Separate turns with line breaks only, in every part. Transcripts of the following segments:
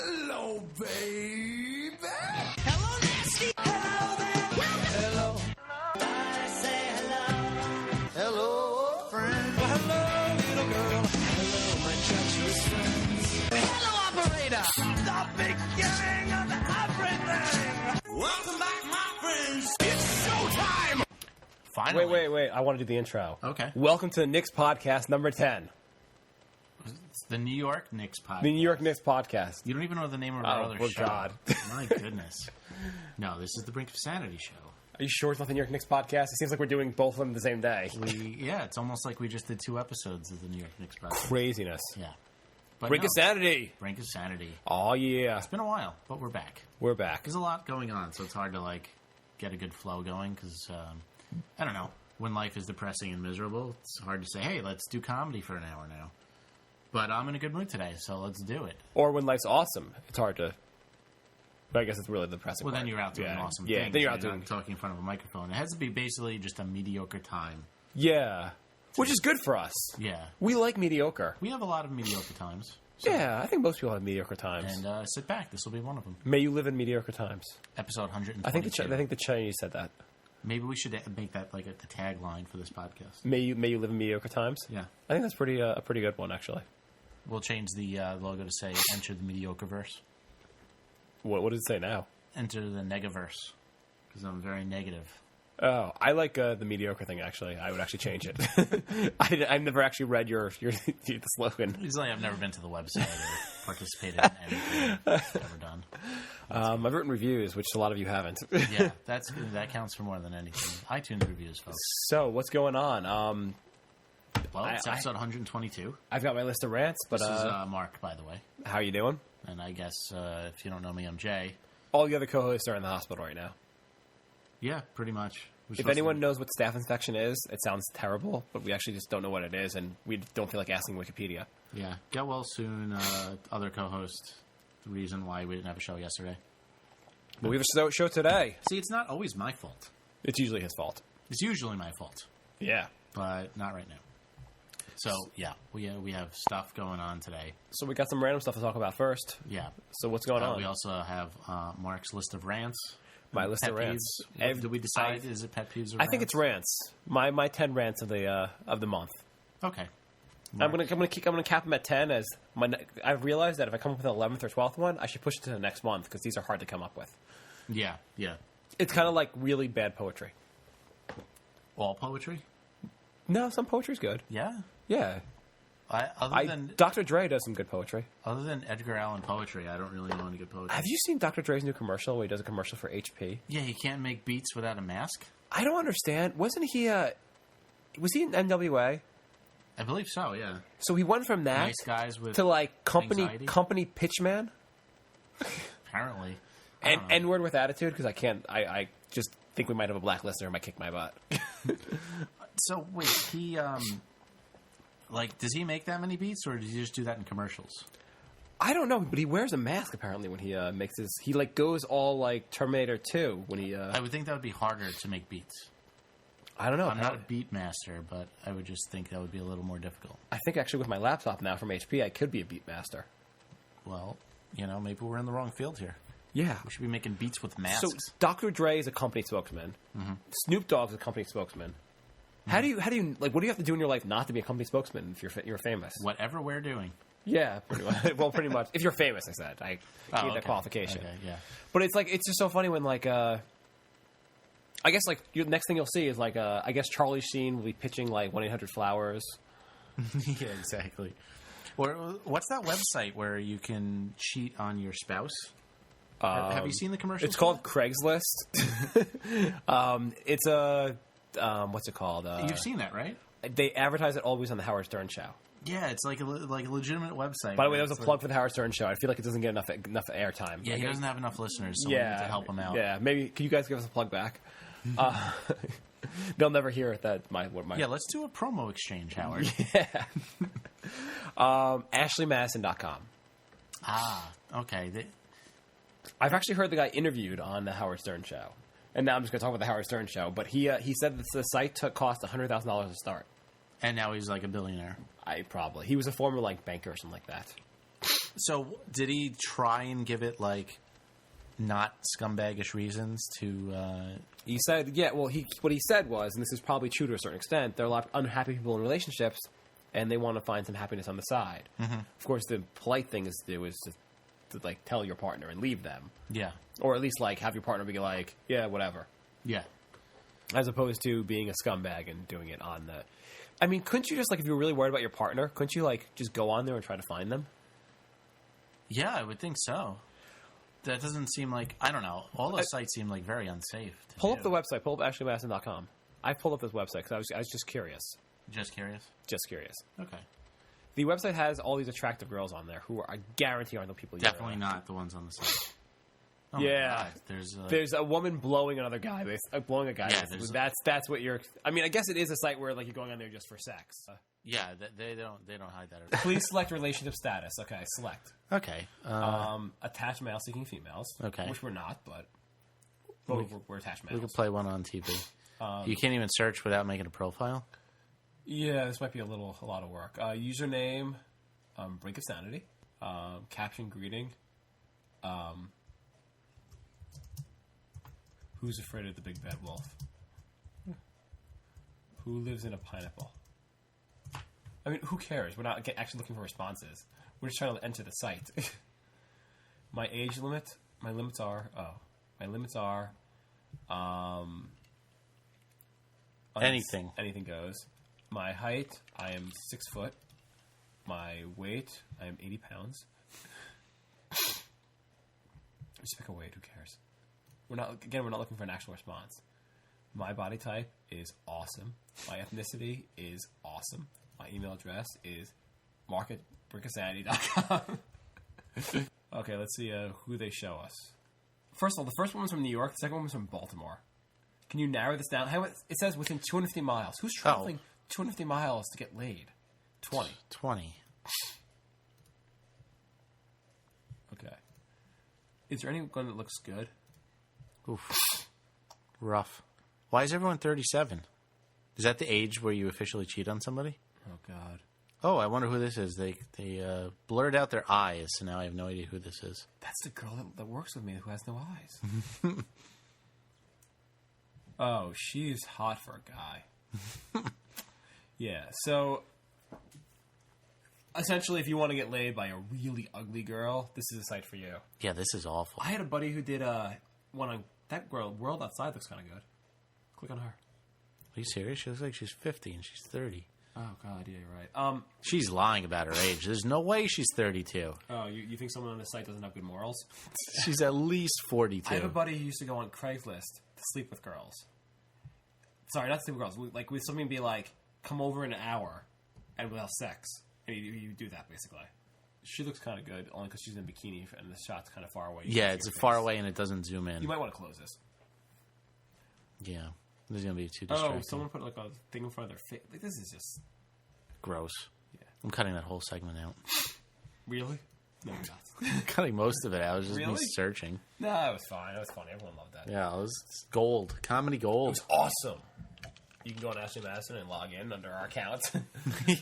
Hello, baby.
Hello, nasty. Hello there.
Hello.
I say hello.
Hello, friend.
Well, hello, little girl.
Hello, my treacherous friends.
Hello, operator.
The beginning of everything. Welcome back, my friends. It's showtime.
Finally.
Wait. I want to do the intro.
Okay.
Welcome to the Knicks podcast number 10.
It's the New York Knicks podcast.
The New York Knicks podcast.
You don't even know the name of our other
Oh,
show.
God.
My goodness. No, this is the Brink of Sanity show.
Are you sure it's not the New York Knicks podcast? It seems like we're doing both of them the same day.
It's almost like we just did 2 episodes of the New York Knicks podcast.
Craziness.
Yeah. But
Brink of Sanity.
Brink of Sanity.
Oh, yeah.
It's been a while, but we're back.
We're back.
There's a lot going on, so it's hard to, get a good flow going, because, I don't know, when life is depressing and miserable, it's hard to say, hey, let's do comedy for an hour now. But I'm in a good mood today, so let's do it.
Or when life's awesome, it's hard to... But I guess it's really the depressing
Well,
part.
then you're out doing awesome
Yeah,
things.
then you're out
You're
doing...
not talking in front of a microphone. It has to be basically just a mediocre time.
Yeah. Which is good for us.
Yeah.
We like mediocre.
We have a lot of mediocre times. So,
Yeah, I think most people have mediocre times.
And sit back. This will be one of them.
May you live in mediocre times.
Episode 122.
I think the Chinese said that.
Maybe we should make that like the tagline for this podcast.
May you live in mediocre times.
Yeah.
I think that's a pretty good one, actually.
We'll change the logo to say "Enter the Mediocre Verse."
What does it say now?
Enter the Negaverse, because I'm very negative.
Oh, I like the mediocre thing, actually. I would actually change it. I've never actually read the slogan.
Usually I've never been to the website or participated in anything I've ever done.
I've written reviews, which a lot of you haven't.
Yeah, that counts for more than anything. iTunes reviews, folks.
So, what's going on?
Well, it's episode 122.
I've got my list of rants, but
This is Mark, by the way.
how are you doing?
And I guess if you don't know me, I'm Jay.
All the other co-hosts are in the hospital right now.
Yeah, pretty much.
If anyone knows what staph infection is, it sounds terrible, but we actually just don't know what it is, and we don't feel like asking Wikipedia.
Yeah, get well soon. Other co-host, the reason why we didn't have a show yesterday.
But we have a show today.
See, it's not always my fault.
It's usually his fault.
It's usually my fault,
Yeah.
but not right now. So, yeah, we have stuff going on today.
So we got some random stuff to talk about first.
Yeah.
So what's going on?
We also have Mark's list of rants.
My list
pet
of rants.
peeves. Did we decide? Is it pet peeves or
I think it's rants. My 10 rants of the month.
Okay.
I'm gonna cap them at 10 as I've realized that if I come up with an 11th or 12th one, I should push it to the next month because these are hard to come up with.
Yeah.
It's kind of like really bad poetry.
All poetry?
No, some poetry's good.
Yeah.
Yeah. Dr. Dre does some good poetry.
Other than Edgar Allan poetry, I don't really know any good poetry.
Have you seen Dr. Dre's new commercial where he does a commercial for HP?
Yeah, he can't make beats without a mask?
I don't understand. Wasn't he was he in NWA?
I believe so, yeah.
So he went from that
Nice guys with
to like
anxiety?
company pitchman
Apparently.
and N-word with attitude because I just think we might have a black listener who might kick my butt.
So, wait, he, does he make that many beats, or does he just do that in commercials?
I don't know, but he wears a mask apparently when he makes his... He goes all like Terminator 2 when he...
I would think that would be harder to make beats.
I don't know.
I'm not a beat master, but I would just think that would be a little more difficult.
I think actually with my laptop now from HP, I could be a beat master.
Well, maybe we're in the wrong field here.
Yeah.
We should be making beats with masks.
So Dr. Dre is a company spokesman. Mm-hmm. Snoop Dogg's a company spokesman. How do you what do you have to do in your life not to be a company spokesman if you're famous?
Whatever we're doing.
Yeah, pretty much. Well, pretty much. If you're famous, I said. I need that qualification.
Okay, yeah.
But it's just so funny when I guess the next thing you'll see is I guess Charlie Sheen will be pitching 1-800-Flowers.
Yeah, exactly. Or what's that website where you can cheat on your spouse? Have you seen the commercial?
It's called Craigslist. It's a what's it called?
You've seen that, right?
They advertise it always on the Howard Stern show.
Yeah, it's like a legitimate website.
By the way, that was a plug for the Howard Stern show. I feel like it doesn't get enough airtime.
Yeah, he doesn't have enough listeners, so we need to help him out.
Yeah, maybe can you guys give us a plug back? They'll never hear that.
Yeah, let's do a promo exchange, Howard.
Yeah. AshleyMadison.com.
Ah, okay.
I've actually heard the guy interviewed on the Howard Stern show, and now I'm just going to talk about the Howard Stern show. But he said that the site cost $100,000 to start,
and now he's like a billionaire.
He was a former banker or something like that.
So did he try and give it like not scumbagish reasons to?
He said, yeah. Well, what he said was, and this is probably true to a certain extent, there are a lot of unhappy people in relationships, and they want to find some happiness on the side. Mm-hmm. Of course, the polite thing is to do is to like tell your partner and leave them.
Yeah.
Or at least like have your partner be like, yeah, whatever.
Yeah.
As opposed to being a scumbag and doing it on the. I mean, couldn't you just like if you were really worried about your partner, couldn't you like just go on there and try to find them?
Yeah, I would think so. That doesn't seem like, I don't know. All those sites seem like very unsafe.
Pull up the website. Pull up AshleyMadison.com. I pulled up this website because I was just curious.
Just curious?
Just curious.
Okay.
The website has all these attractive girls on there who I guarantee aren't the people you're
Definitely not the ones on the site. Oh
yeah.
My God.
There's a woman blowing another guy. Blowing a guy.
Yeah,
that's what you're... I mean, I guess it is a site where like you're going on there just for sex.
Yeah, they don't hide that at all.
Please select relationship status. Okay, select.
Okay.
Attached male seeking females.
Okay.
Which we're not, but we're attached males.
We could play one on TV. You can't even search without making a profile?
Yeah, this might be a lot of work. Username, Brink of Sanity. Caption greeting. Who's afraid of the big bad wolf? Who lives in a pineapple? I mean, who cares? We're not actually looking for responses. We're just trying to enter the site. My age limit. My limits are.
Anything.
Anything goes. My height. I am 6 foot. My weight. I am 80 pounds. Just pick a weight. Who cares? We're not looking for an actual response. My body type is awesome. My ethnicity is awesome. My email address is mark@brinkofsanity.com. Okay, let's see who they show us. First of all, the first one was from New York. The second one was from Baltimore. Can you narrow this down? It says within 250 miles. Who's traveling 250 miles to get laid? 20.
20.
Okay. Is there anyone that looks good?
Oof. Rough. Why is everyone 37? Is that the age where you officially cheat on somebody?
Oh, God.
Oh, I wonder who this is. They blurred out their eyes, so now I have no idea who this is.
That's the girl that works with me who has no eyes. Oh, she's hot for a guy. Yeah, so essentially if you want to get laid by a really ugly girl, this is a site for you.
Yeah, this is awful.
I had a buddy who did one on that girl. World Outside looks kind of good. Click on her.
Are you serious? She looks like she's 50 and she's 30.
Oh, God, yeah, you're right.
She's lying about her age. There's no way she's 32.
Oh, you think someone on the site doesn't have good morals?
She's at least 42.
I have a buddy who used to go on Craigslist to sleep with girls. Sorry, not to sleep with girls. Like, with something be like, come over in an hour and we'll have sex. And you do that, basically. She looks kind of good, only because she's in a bikini and the shot's kind of far away.
Yeah, it's far away and it doesn't zoom in.
You might want to close this.
Yeah. This is going to be too distracting.
Oh, someone put like a thing in front of their face. Like, this is just...
gross.
Yeah.
I'm cutting that whole segment out.
Really? No, you're not.
I'm cutting most of it out. It was just me
Really?
searching.
No, it was fine. It was funny. Everyone loved that.
Yeah, it was gold. Comedy
It
gold.
was awesome. You can go on Ashley Madison and log in under our account.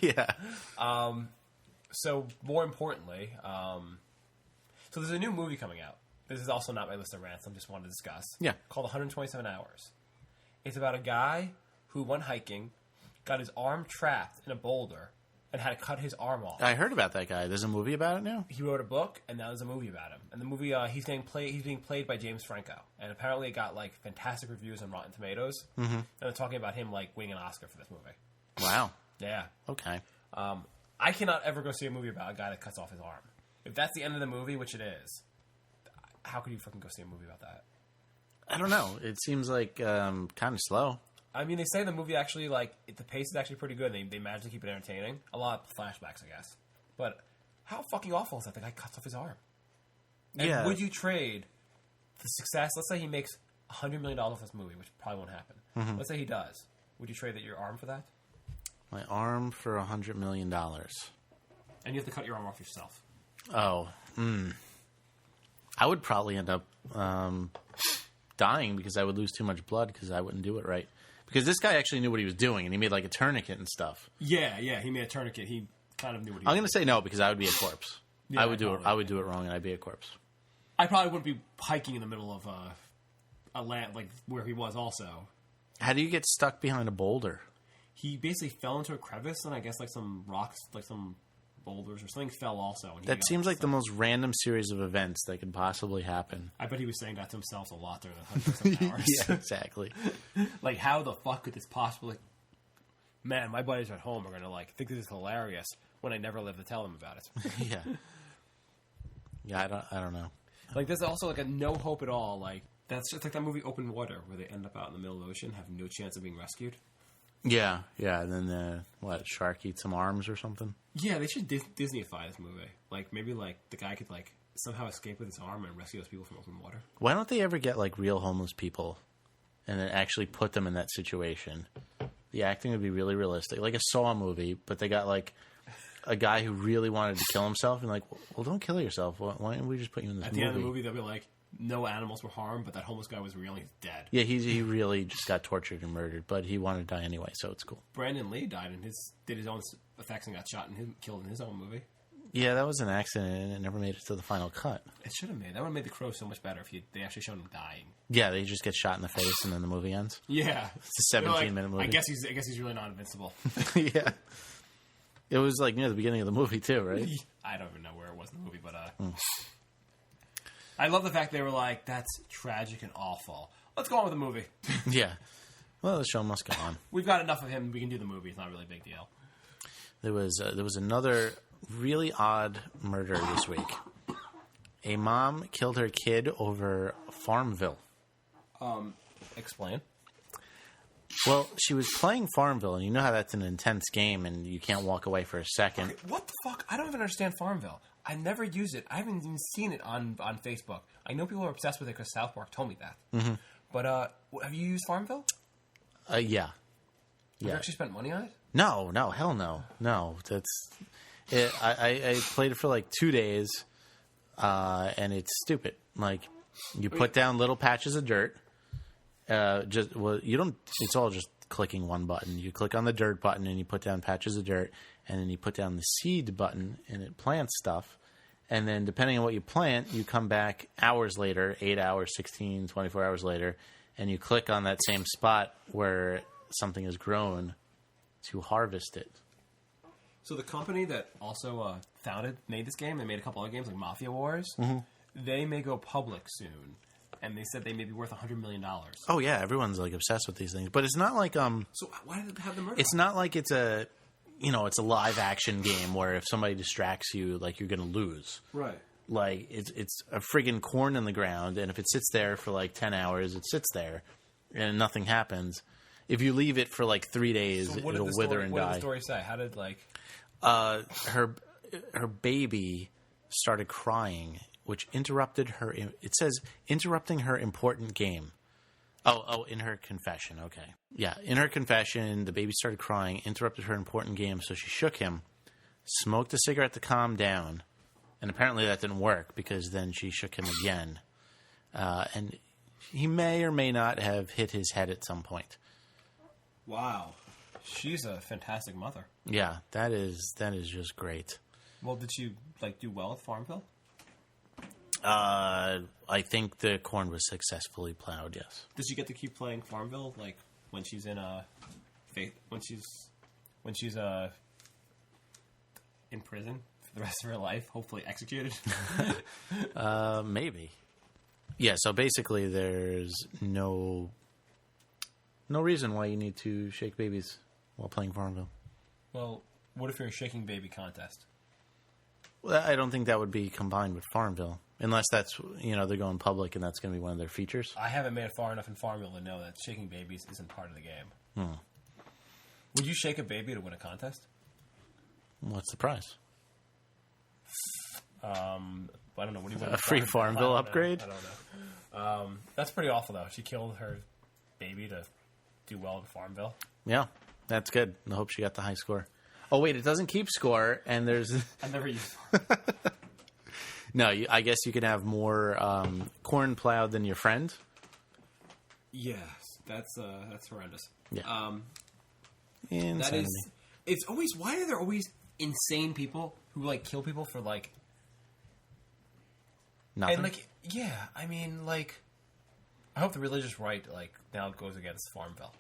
Yeah.
So, more importantly, so there's a new movie coming out. This is also not my list of rants. I just wanted to discuss.
Yeah.
Called 127 Hours. It's about a guy who went hiking, got his arm trapped in a boulder, and had to cut his arm off.
I heard about that guy. There's a movie about it now?
He wrote a book, and now there's a movie about him. And the movie, he's being played by James Franco. And apparently it got, like, fantastic reviews on Rotten Tomatoes. Mm-hmm. And they're talking about him, like, winning an Oscar for this movie.
Wow.
Yeah.
Okay.
I cannot ever go see a movie about a guy that cuts off his arm. If that's the end of the movie, which it is, how could you fucking go see a movie about that?
I don't know. It seems like kind of slow.
I mean, they say the movie actually, like, the pace is actually pretty good. They managed to keep it entertaining. A lot of flashbacks, I guess. But how fucking awful is that the guy cuts off his arm? And
Yeah.
would you trade the success? Let's say he makes $100 million off this movie, which probably won't happen. Mm-hmm. Let's say he does. Would you trade your arm for that?
My arm for $100 million.
And you have to cut your arm off yourself.
Oh. I would probably end up dying because I would lose too much blood because I wouldn't do it right. Because this guy actually knew what he was doing, and he made like a tourniquet and stuff.
Yeah, he made a tourniquet. He kind of knew what he was
I'm going to say no because I would be a corpse. I would do it. I would do it wrong, and I'd be a corpse.
I probably wouldn't be hiking in the middle of a land like where he was. Also,
How do you get stuck behind a boulder?
he basically fell into a crevice, and I guess like some rocks, like some boulders or something, fell also. And he
That
got
seems like the
stuck.
most random series of events that could possibly happen.
I bet he was saying that to himself a lot during the hundreds of hours.
Yeah, exactly.
Like, how the fuck could this possibly? Man, my buddies at home are gonna like think this is hilarious when I never live to tell them about it.
Yeah. Yeah, I don't know.
Like, there's also like a no hope at all. Like, that's just like that movie Open Water, where they end up out in the middle of the ocean, have no chance of being rescued.
Yeah, and then shark eats some arms or something?
Yeah, they should Disneyify this movie. Like, maybe like the guy could like somehow escape with his arm and rescue those people from open water.
Why don't they ever get like real homeless people and then actually put them in that situation? The acting would be really realistic. Like a Saw movie, but they got like a guy who really wanted to kill himself and like, well, don't kill yourself. Why don't we just put you in this
At
movie?
the end of the movie, they'll be like, no animals were harmed, but that homeless guy was really dead.
Yeah, he really just got tortured and murdered, but he wanted to die anyway, so it's cool.
Brandon Lee died and did his own effects and got shot and killed in his own movie.
Yeah, that was an accident and it never made it to the final cut.
It should have made. That would have made The Crow so much better if they actually showed him dying.
Yeah, they just get shot in the face and then the movie ends.
Yeah.
It's a 17-minute movie.
I guess he's really not invincible.
Yeah. It was like near the beginning of the movie too, right?
I don't even know where it was in the movie, but I love the fact they were like, that's tragic and awful. Let's go on with the movie.
Yeah. Well, the show must go on.
We've got enough of him. We can do the movie. It's not really a big deal.
There was another really odd murder this week. A mom killed her kid over Farmville.
Explain.
Well, she was playing Farmville, and you know how that's an intense game, and you can't walk away for a second.
Okay, what the fuck? I don't even understand Farmville. I never used it. I haven't even seen it on Facebook. I know people are obsessed with it because South Park told me that. Mm-hmm. But have you used Farmville?
Yeah.
Have you actually spent money on it?
No, hell no. No, that's it. I played it for like 2 days, and it's stupid. Like, you put down little patches of dirt. You don't. It's all just clicking one button. You click on the dirt button, and you put down patches of dirt, and then you put down the seed button, and it plants stuff. And then, depending on what you plant, you come back hours later, 8 hours, 16, 24 hours later, and you click on that same spot where something has grown to harvest it.
So the company that also made this game, they made a couple other games like Mafia Wars. Mm-hmm. They may go public soon, and they said they may be worth $100 million.
Oh yeah, everyone's like obsessed with these things, but it's not like
So why did they have the murder?
It's not like it's a live action game where if somebody distracts you, like you're gonna lose.
Right.
Like it's a friggin' corn in the ground, and if it sits there for like 10 hours, it sits there, and nothing happens. If you leave it for like 3 days, it'll wither and die.
What did the story say? How did
her baby started crying, which interrupted her. It says interrupting her important game. Oh, in her confession. Okay, yeah, in her confession, the baby started crying, interrupted her important game, so she shook him, smoked a cigarette to calm down, and apparently that didn't work because then she shook him again, and he may or may not have hit his head at some point.
Wow. She's a fantastic mother.
Yeah, that is just great.
Well, did she do well at Farmville?
I think the corn was successfully plowed. Yes.
Does she get to keep playing Farmville when she's in when she's in prison for the rest of her life, hopefully executed?
Maybe. Yeah. So basically, there's no reason why you need to shake babies while playing Farmville.
Well, what if you're a shaking baby contest?
Well, I don't think that would be combined with Farmville, unless that's they're going public and that's going to be one of their features.
I haven't made it far enough in Farmville to know that shaking babies isn't part of the game. Would you shake a baby to win a contest?
What's the prize?
I don't know. What do you want?
A free Farmville upgrade?
I don't know. That's pretty awful, though. She killed her baby to do well in Farmville.
Yeah, that's good. I hope she got the high score. Oh, wait, it doesn't keep score, and there's...
I've never used
No, I guess you can have more corn plowed than your friend.
Yes, that's horrendous.
Yeah.
That
Sanity.
is... It's always... Why are there always insane people who, kill people for,
Nothing.
And like, yeah, I mean, like, I hope the religious right like now goes against Farmville.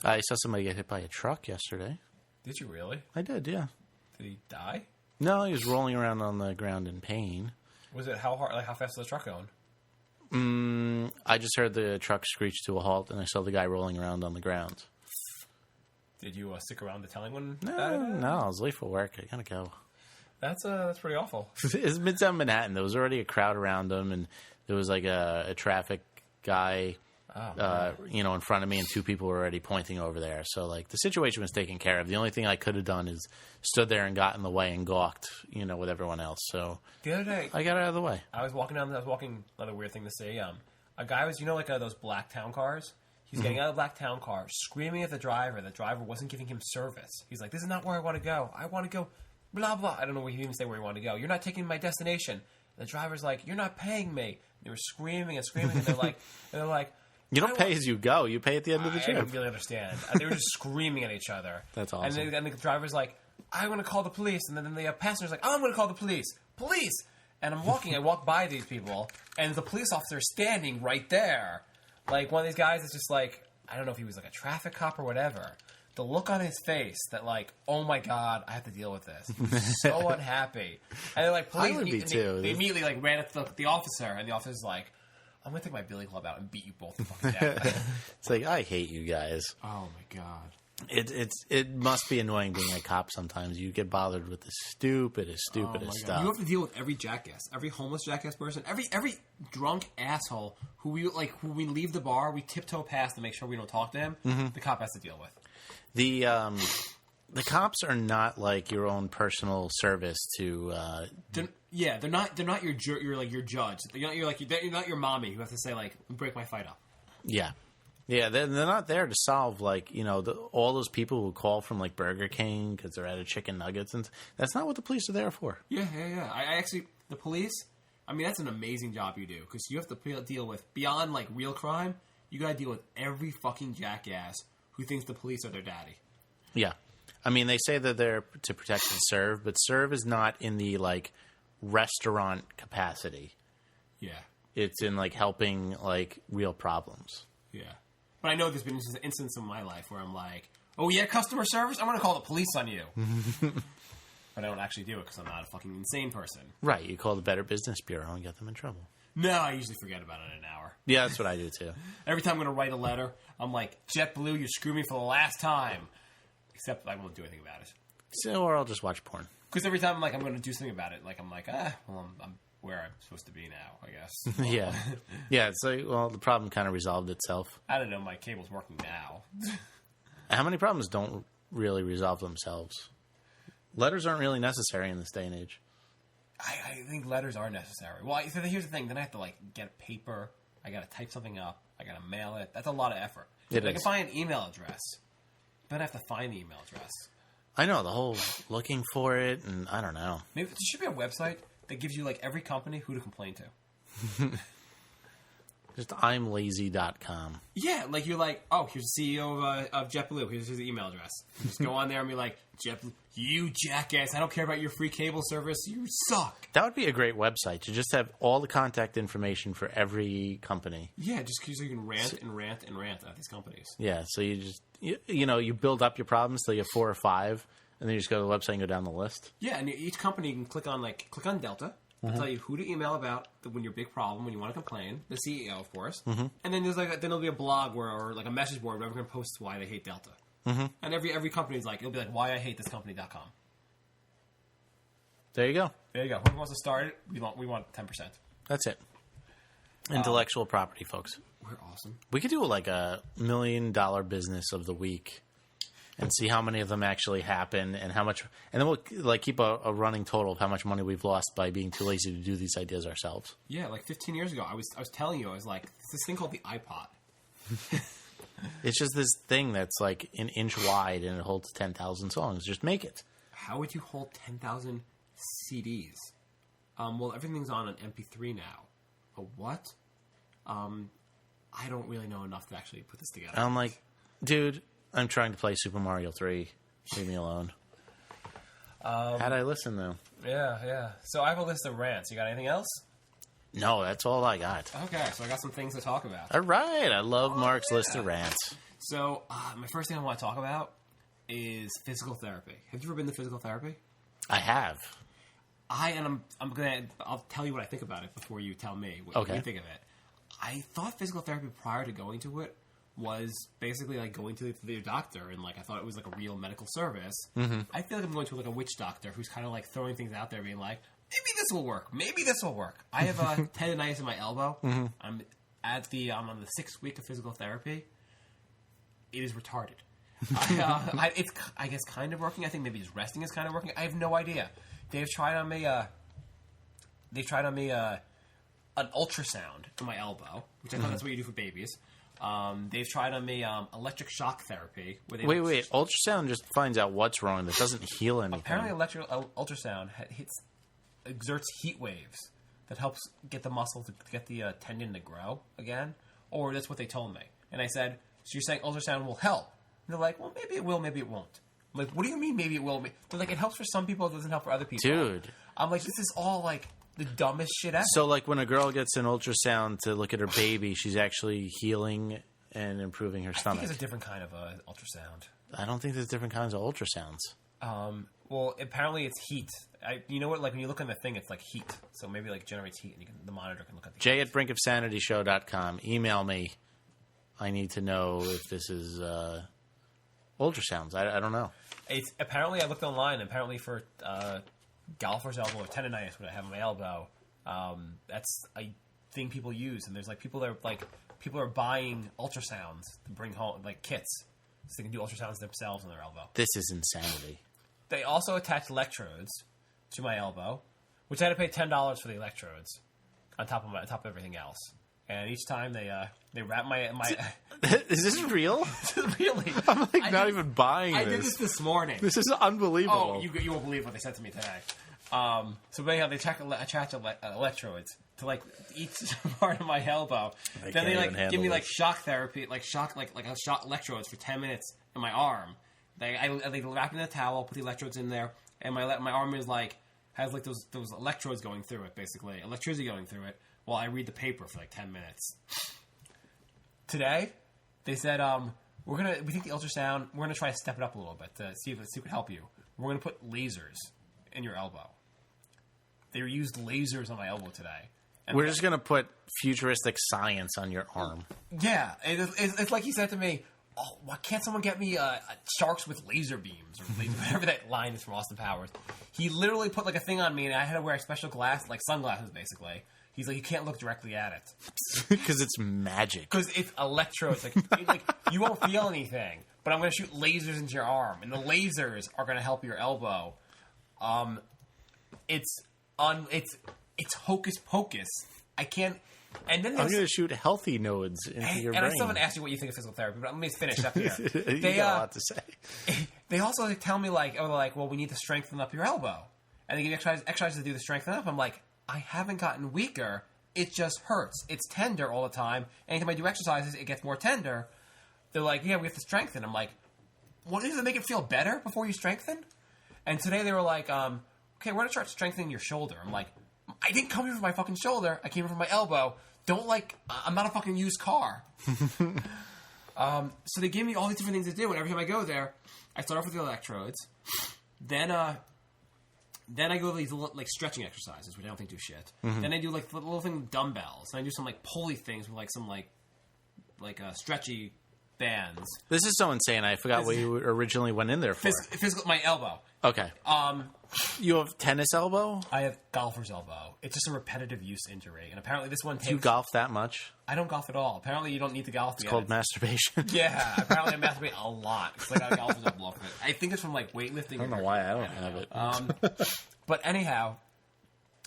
I saw somebody get hit by a truck yesterday.
Did you really?
I did, yeah.
Did he die?
No, he was rolling around on the ground in pain.
Was it how hard? Like how fast was the truck going?
I just heard the truck screech to a halt, and I saw the guy rolling around on the ground.
Did you stick around to tell anyone?
No, I was late for work. I gotta go.
That's pretty awful.
It's Midtown Manhattan. There was already a crowd around him, and there was like a traffic guy, in front of me, and two people were already pointing over there. So like the situation was taken care of. The only thing I could have done is stood there and got in the way and gawked, with everyone else. So
The other day,
I got out of the way.
I was walking, another weird thing to say. A guy was, those black town cars? He's getting out of the black town car, screaming at the driver. The driver wasn't giving him service. He's like, this is not where I want to go. I want to go, blah, blah. I don't know what he even say where he wanted to go. You're not taking my destination. And the driver's like, you're not paying me. They were screaming and screaming, and they're like,
you don't pay as you go. You pay at the end of the
I
trip.
don't really understand. They were just screaming at each other.
That's awesome.
And the driver's like, I'm going to call the police. And then the passenger's like, I'm going to call the police. Police! And I walk by these people, and the police officer is standing right there. Like, one of these guys is just like, I don't know if he was like a traffic cop or whatever. The look on his face that like, oh my God, I have to deal with this. He's so unhappy. And they're like, police.
I would be too.
They immediately like ran at the officer, and the officer's like, I'm going to take my billy club out and beat you both the fucking down.
It's like, I hate you guys.
Oh my God.
It must be annoying being a cop sometimes. You get bothered with the stupidest stuff.
You have to deal with every jackass, every homeless jackass person, every drunk asshole who we leave the bar, we tiptoe past to make sure we don't talk to him. The cop has to deal with.
The cops are not like your own personal service to.
They're not your judge. You're not your mommy who has to say like, break my fight up.
Yeah. Yeah, they're not there to solve, like, all those people who call from, like, Burger King because they're out of chicken nuggets. And that's not what the police are there for.
Yeah. I actually, the police, I mean, that's an amazing job you do because you have to deal with, beyond, like, real crime, you got to deal with every fucking jackass who thinks the police are their daddy.
Yeah. I mean, they say that they're to protect and serve, but serve is not in the, like, restaurant capacity.
Yeah.
It's in, like, helping, like, real problems.
Yeah. But I know there's been an instance in my life where I'm like, oh yeah, customer service? I'm going to call the police on you. But I don't actually do it because I'm not a fucking insane person.
Right. You call the Better Business Bureau and get them in trouble.
No, I usually forget about it in an hour.
Yeah, that's what I do too.
Every time I'm going to write a letter, I'm like, JetBlue, you screwed me for the last time. Except I won't do anything about it.
So, or I'll just watch porn.
Because every time I'm going to do something about it, like I'm where I'm supposed to be now, I guess.
Yeah. Yeah, it's like, well, the problem kind of resolved itself.
I don't know, my cable's working now.
How many problems don't really resolve themselves? Letters aren't really necessary in this day and age.
I think letters are necessary. Well, here's the thing. Then I have to, like, get paper. I got to type something up. I got to mail it. That's a lot of effort. I can find an email address. But I have to find the email address.
I know, the whole looking for it, and I don't know.
Maybe there should be a website that gives you, like, every company who to complain to.
Just imlazy.com.
Yeah, like you're like, oh, here's the CEO of JetBlue. Here's his email address. Just go on there and be like, JetBlue, you jackass. I don't care about your free cable service. You suck.
That would be a great website to just have all the contact information for every company.
Yeah, just because you can rant and rant and rant at these companies.
Yeah, so you just, you build up your problems till you have 4 or 5, and then you just go to the website and go down the list.
Yeah, and each company you can click on Delta. It'll tell you who to email about when your big problem, when you want to complain. The CEO, of course. And then then there'll be a blog or like a message board where everyone posts why they hate Delta. And every company's like, it'll be like, why I hate this company.com.
There you go.
There you go. Whoever wants to start it, we want 10%.
That's it. Intellectual property, folks.
We're awesome.
We could do like a $1 million business of the week and see how many of them actually happen and how much, and then we'll like keep a running total of how much money we've lost by being too lazy to do these ideas ourselves.
Yeah, like 15 years ago, I was telling you, I was like, there's this thing called the iPod.
It's just this thing that's like an inch wide and it holds 10,000 songs. Just make it.
How would you hold 10,000 CDs? Well, everything's on an MP3 now. A what? I don't really know enough to actually put this together.
I'm like, dude, I'm trying to play Super Mario 3. Leave me alone. How'd I listen, though?
Yeah. So I have a list of rants. You got anything else?
No, that's all I got.
Okay, so I got some things to talk about.
All right. I love Mark's list of rants.
So my first thing I want to talk about is physical therapy. Have you ever been to physical therapy?
I have.
I'll tell you what I think about it before you tell me what you think of it. I thought physical therapy prior to going to it was basically like going to the doctor, and like I thought it was like a real medical service. Mm-hmm. I feel like I'm going to like a witch doctor who's kind of like throwing things out there, being like, maybe this will work. Maybe this will work. I have a tendonitis in my elbow. Mm-hmm. I'm on the 6th week of physical therapy. It is retarded. It's I guess kind of working. I think maybe just resting is kind of working. I have no idea. They've tried on me. An ultrasound in my elbow, which I thought that's what you do for babies. They've tried on me electric shock therapy. Where they
Wait. Ultrasound just finds out what's wrong. That doesn't heal anything.
Apparently, ultrasound exerts heat waves that helps get the muscle to get the tendon to grow again. Or that's what they told me. And I said, so you're saying ultrasound will help? And they're like, well, maybe it will, maybe it won't. I'm like, what do you mean maybe it will? They're like, it helps for some people, it doesn't help for other people.
Dude.
I'm like, this is all like the dumbest shit ever.
So, like, when a girl gets an ultrasound to look at her baby, she's actually healing and improving her stomach.
I think it's a different kind of ultrasound.
I don't think there's different kinds of ultrasounds.
Well, apparently it's heat. You know what? Like, when you look on the thing, it's like heat. So maybe, like, generates heat, and the monitor can look at the
Jay at brinkofsanityshow.com. Email me. I need to know if this is ultrasounds. I don't know.
It's apparently, I looked online, apparently for golfer's elbow or tendonitis, what I have on my elbow, that's a thing people use. And there's like people are buying ultrasounds to bring home, like kits, so they can do ultrasounds themselves on their elbow.
This is insanity.
They also attach electrodes to my elbow, which I had to pay $10 for the electrodes on top of everything else. And each time they wrap my
Is this real?
Really?
I'm like not even buying this.
I did this morning.
This is unbelievable.
Oh, you won't believe what they said to me today. So anyhow, they attach electrodes to like each part of my elbow. Then they like give me like shock therapy, like shock electrodes for 10 minutes in my arm. They wrap in a towel, put the electrodes in there, and my arm is has those electrodes going through it, basically electricity going through it. While I read the paper for like 10 minutes. Today, they said, we think the ultrasound, we're going to try to step it up a little bit to see if it could help you. We're going to put lasers in your elbow. They used lasers on my elbow today. And
we're just going to put futuristic science on your arm.
Yeah. It's like he said to me, oh, why can't someone get me sharks with laser beams? Or whatever that line is from Austin Powers. He literally put like a thing on me, and I had to wear a special glass, like sunglasses basically. He's like, you can't look directly at it.
Because it's magic. Because
it's electrodes. Like you won't feel anything, but I'm going to shoot lasers into your arm, and the lasers are going to help your elbow. It's hocus pocus. I can't. And then
I'm going to shoot healthy nodes into your brain.
And I still haven't asked you what you think of physical therapy, but let me finish up here.
You got a lot to say.
They also tell me well, we need to strengthen up your elbow, and they give you exercises to do the strengthen up. I'm like, I haven't gotten weaker. It just hurts. It's tender all the time. Anytime I do exercises, it gets more tender. They're like, yeah, we have to strengthen. I'm like, what does it make it feel better before you strengthen? And today they were like, okay, we're going to start strengthening your shoulder. I'm like, I didn't come here for my fucking shoulder. I came here for my elbow. I'm not a fucking used car. So they give me all these different things to do. And every time I go there, I start off with the electrodes. Then I go to these like stretching exercises, which I don't think do shit. Mm-hmm. Then I do like the little thing with dumbbells. And I do some like pulley things with like some like stretchy bands.
This is so insane. I forgot what you originally went in there for.
Physical, my elbow.
Okay. You have tennis elbow?
I have golfer's elbow. It's just a repetitive use injury. And apparently this one takes...
Do you golf that much?
I don't golf at all. Apparently you don't need to golf.
It's called masturbation.
Yeah. Apparently I masturbate a lot. It's like I got golfer's elbow for it. I think it's from like weightlifting.
I don't know why I don't have it.
But anyhow...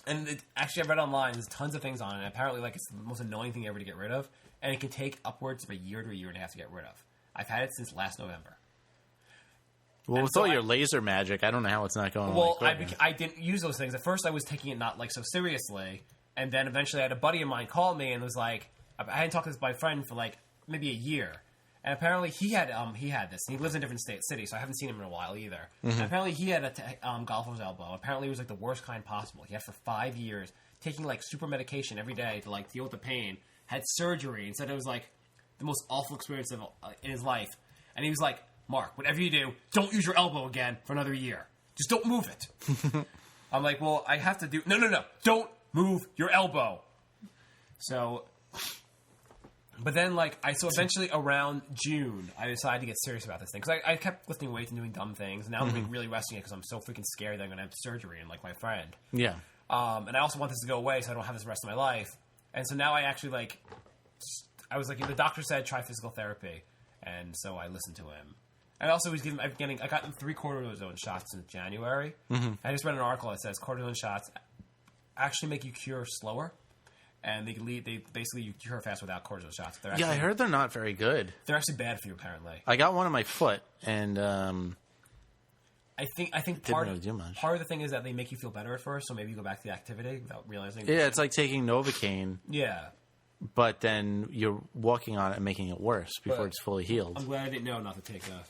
And actually I read online, there's tons of things on it. And apparently like it's the most annoying thing ever to get rid of. And it can take upwards of a year to a year and a half to get rid of. I've had it since last November.
Well, with all your laser magic, I don't know how it's not going.
Well, I didn't use those things. At first, I was taking it not like so seriously, and then eventually, I had a buddy of mine call me and was like, I hadn't talked to my friend for like maybe a year, And apparently he had this. And he lives in a different city, so I haven't seen him in a while either. And apparently he had a golf on his elbow. Apparently it was like the worst kind possible. He had for 5 years, taking like super medication every day to like deal with the pain. Had surgery and said it was like the most awful experience in his life. And he was like, Mark, whatever you do, don't use your elbow again for another year. Just don't move it. I'm like, well, I have to do... No. Don't move your elbow. So... But then, like, so eventually around June, I decided to get serious about this thing. Because I kept lifting weights and doing dumb things. And now I'm really resting it because I'm so freaking scared that I'm going to have surgery and, like, my friend.
Yeah.
And I also want this to go away so I don't have this the rest of my life. And so now I actually, like... I was like, the doctor said try physical therapy. And so I listened to him. And also, I got 3 cortisone shots in January. I just read an article that says cortisone shots actually make you cure slower. And they basically you cure fast without cortisone shots.
Yeah, I heard they're not very good.
They're actually bad for you, apparently.
I got one on my foot, and
I think part of the thing is that they make you feel better at first, so maybe you go back to the activity without realizing.
Yeah, it's like taking Novocaine.
Yeah.
But then you're walking on it and making it worse before it's fully healed.
I'm glad I didn't know not to take a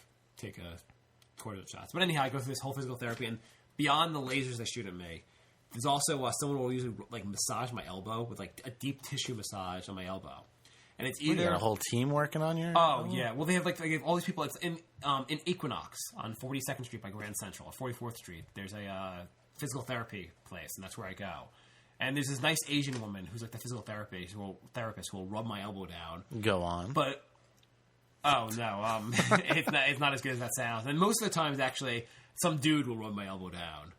cortisone shots. But anyhow, I go through this whole physical therapy, and beyond the lasers they shoot at me, there's also someone will usually like massage my elbow with like a deep tissue massage on my elbow, and it's either
you got a whole team working on your.
Oh yeah, well they have all these people. It's in Equinox on 42nd Street by Grand Central, or 44th Street. There's a physical therapy place, and that's where I go. And there's this nice Asian woman who's like the physical therapist who will rub my elbow down.
Go on,
but oh no, it's not as good as that sounds. And most of the times, actually, some dude will rub my elbow down.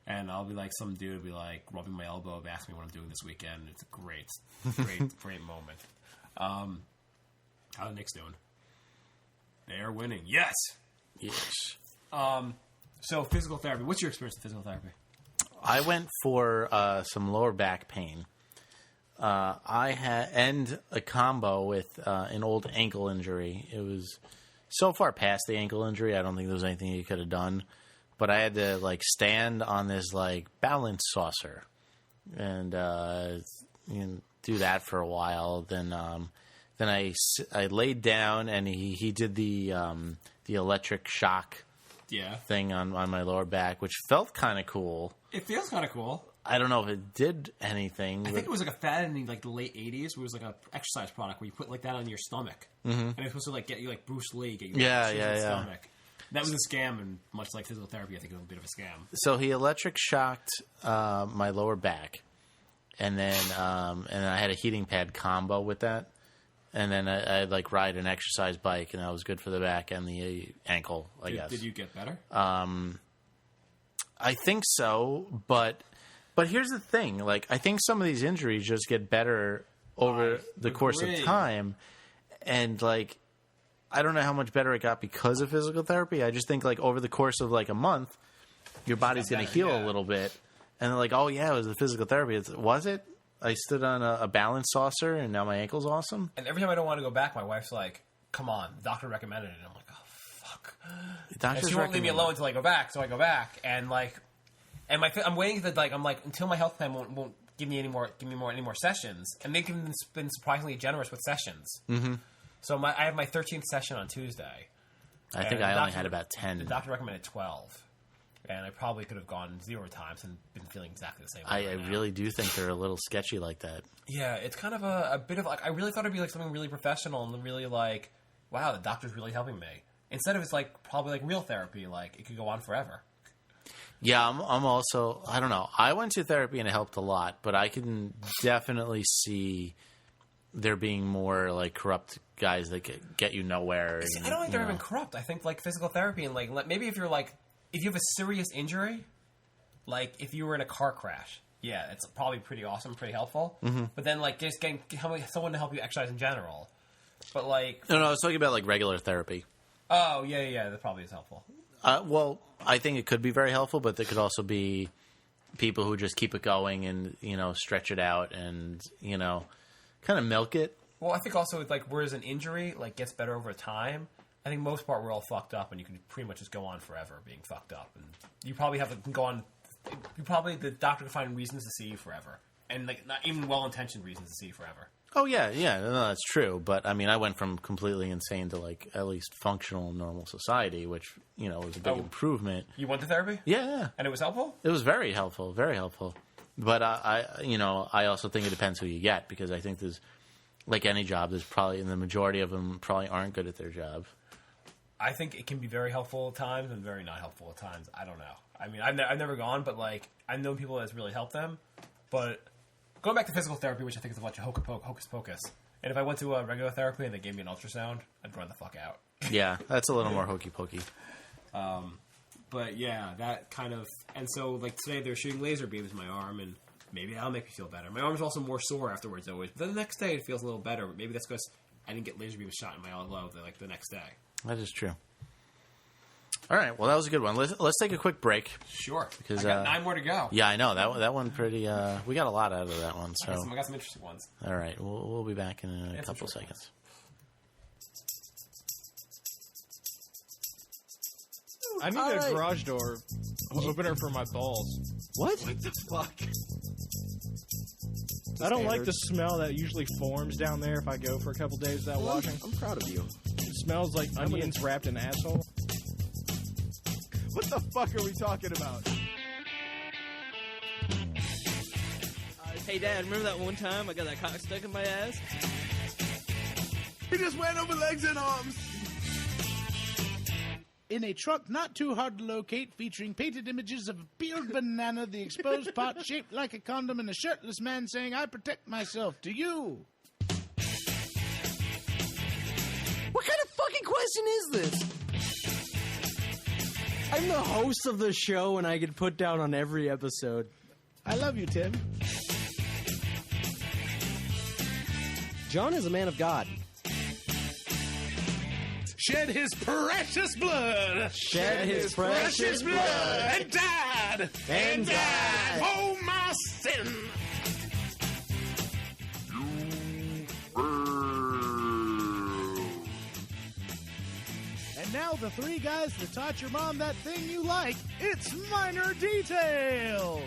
And I'll be like, some dude will be like rubbing my elbow, asking me what I'm doing this weekend. It's a great moment. How the Knicks doing? They're winning. Yes. So physical therapy. What's your experience with physical therapy?
I went for some lower back pain. I had a combo with an old ankle injury. It was so far past the ankle injury, I don't think there was anything you could have done. But I had to like stand on this like balance saucer and do that for a while. Then I laid down and he did the electric shock thing on my lower back, which felt kind of cool.
It feels kind of cool.
I don't know if it did anything.
I think it was like a fad in like the late 80s. It was like an exercise product where you put like that on your stomach, and it's supposed to like get you like Bruce Lee, get you like, stomach. That was a scam, and much like physical therapy, I think it was a bit of a scam. So
he electric shocked my lower back, and then I had a heating pad combo with that, and then I'd like ride an exercise bike, and that was good for the back and the ankle, I guess.
Did you get better?
I think so, but here's the thing: like I think some of these injuries just get better over the course of time, and like. I don't know how much better it got because of physical therapy. I just think, like, over the course of, like, a month, your body's going to heal a little bit. And they're like, oh, yeah, it was the physical therapy. Was it? I stood on a balance saucer, and now my ankle's awesome.
And every time I don't want to go back, my wife's like, come on, the doctor recommended it. And I'm like, oh, fuck. And she won't leave me alone until I go back, so I go back. And, like, I'm waiting for I'm like, until my health plan won't give me any more sessions. And they've been surprisingly generous with sessions. Mm-hmm. So I have my 13th session on Tuesday.
I think I only had about 10.
The doctor recommended 12. And I probably could have gone 0 times and been feeling exactly the same way.
I really do think they're a little sketchy like that.
Yeah, it's kind of a bit of like, I really thought it'd be like something really professional and really like, wow, the doctor's really helping me. Instead of it's like probably like real therapy, like it could go on forever.
Yeah, I'm also, I don't know. I went to therapy and it helped a lot, but I can definitely see there being more like corrupt guys that get you nowhere.
I don't think they're even corrupt. I think like physical therapy and like maybe if you have a serious injury, like if you were in a car crash, yeah, it's probably pretty awesome, pretty helpful. Mm-hmm. But then like just getting someone to help you exercise in general. But like
no, I was talking about like regular therapy.
Oh yeah, that probably is helpful.
Well, I think it could be very helpful, but there could also be people who just keep it going and stretch it out and kind of milk it.
Well, I think also like whereas an injury like gets better over time. I think most part we're all fucked up, and you can pretty much just go on forever being fucked up, and you probably have to go on. The doctor can find reasons to see you forever and like not even well-intentioned reasons to see forever.
Oh, yeah, no, that's true. But, I mean, I went from completely insane to, like, at least functional, normal society, which, you know, was a big improvement.
You went to therapy?
Yeah.
And it was helpful?
It was very helpful, very helpful. But, I also think it depends who you get, because I think there's, like any job, there's probably, and the majority of them probably aren't good at their job.
I think it can be very helpful at times and very not helpful at times. I don't know. I mean, I've never gone, but, like, I've known people that's really helped them. But going back to physical therapy, which I think is a bunch of hocus pocus. And if I went to a regular therapy and they gave me an ultrasound, I'd run the fuck out.
Yeah, that's a little more hokey pokey.
But yeah, that kind of... And so, like, today they're shooting laser beams in my arm, and maybe that'll make me feel better. My arm's also more sore afterwards always. But then the next day it feels a little better. But maybe that's because I didn't get laser beams shot in my elbow the next day.
That is true. All right, well, that was a good one. Let's take a quick break.
Sure.
Because
I got 9 more to go.
Yeah, I know. That one pretty... we got a lot out of that one. So
I got some interesting ones.
All right, we'll be back in a couple seconds.
I need a garage door opener for my balls.
What?
What the fuck?
I don't like the smell that usually forms down there if I go for a couple days without washing.
I'm proud of you.
It smells like onions wrapped in asshole.
What the fuck are we talking about?
Hey, Dad, remember that one time I got that cock stuck in my ass?
He just went over legs and arms.
In a truck not too hard to locate, featuring painted images of a peeled banana, the exposed part shaped like a condom, and a shirtless man saying, "I protect myself." To you.
What kind of fucking question is this? I'm the host of the show, and I get put down on every episode.
I love you, Tim.
John is a man of God.
Shed his precious blood.
Shed his precious blood.
And died.
And died.
Oh, my sin. And now the 3 guys that taught your mom that thing you like. It's Minor Detail.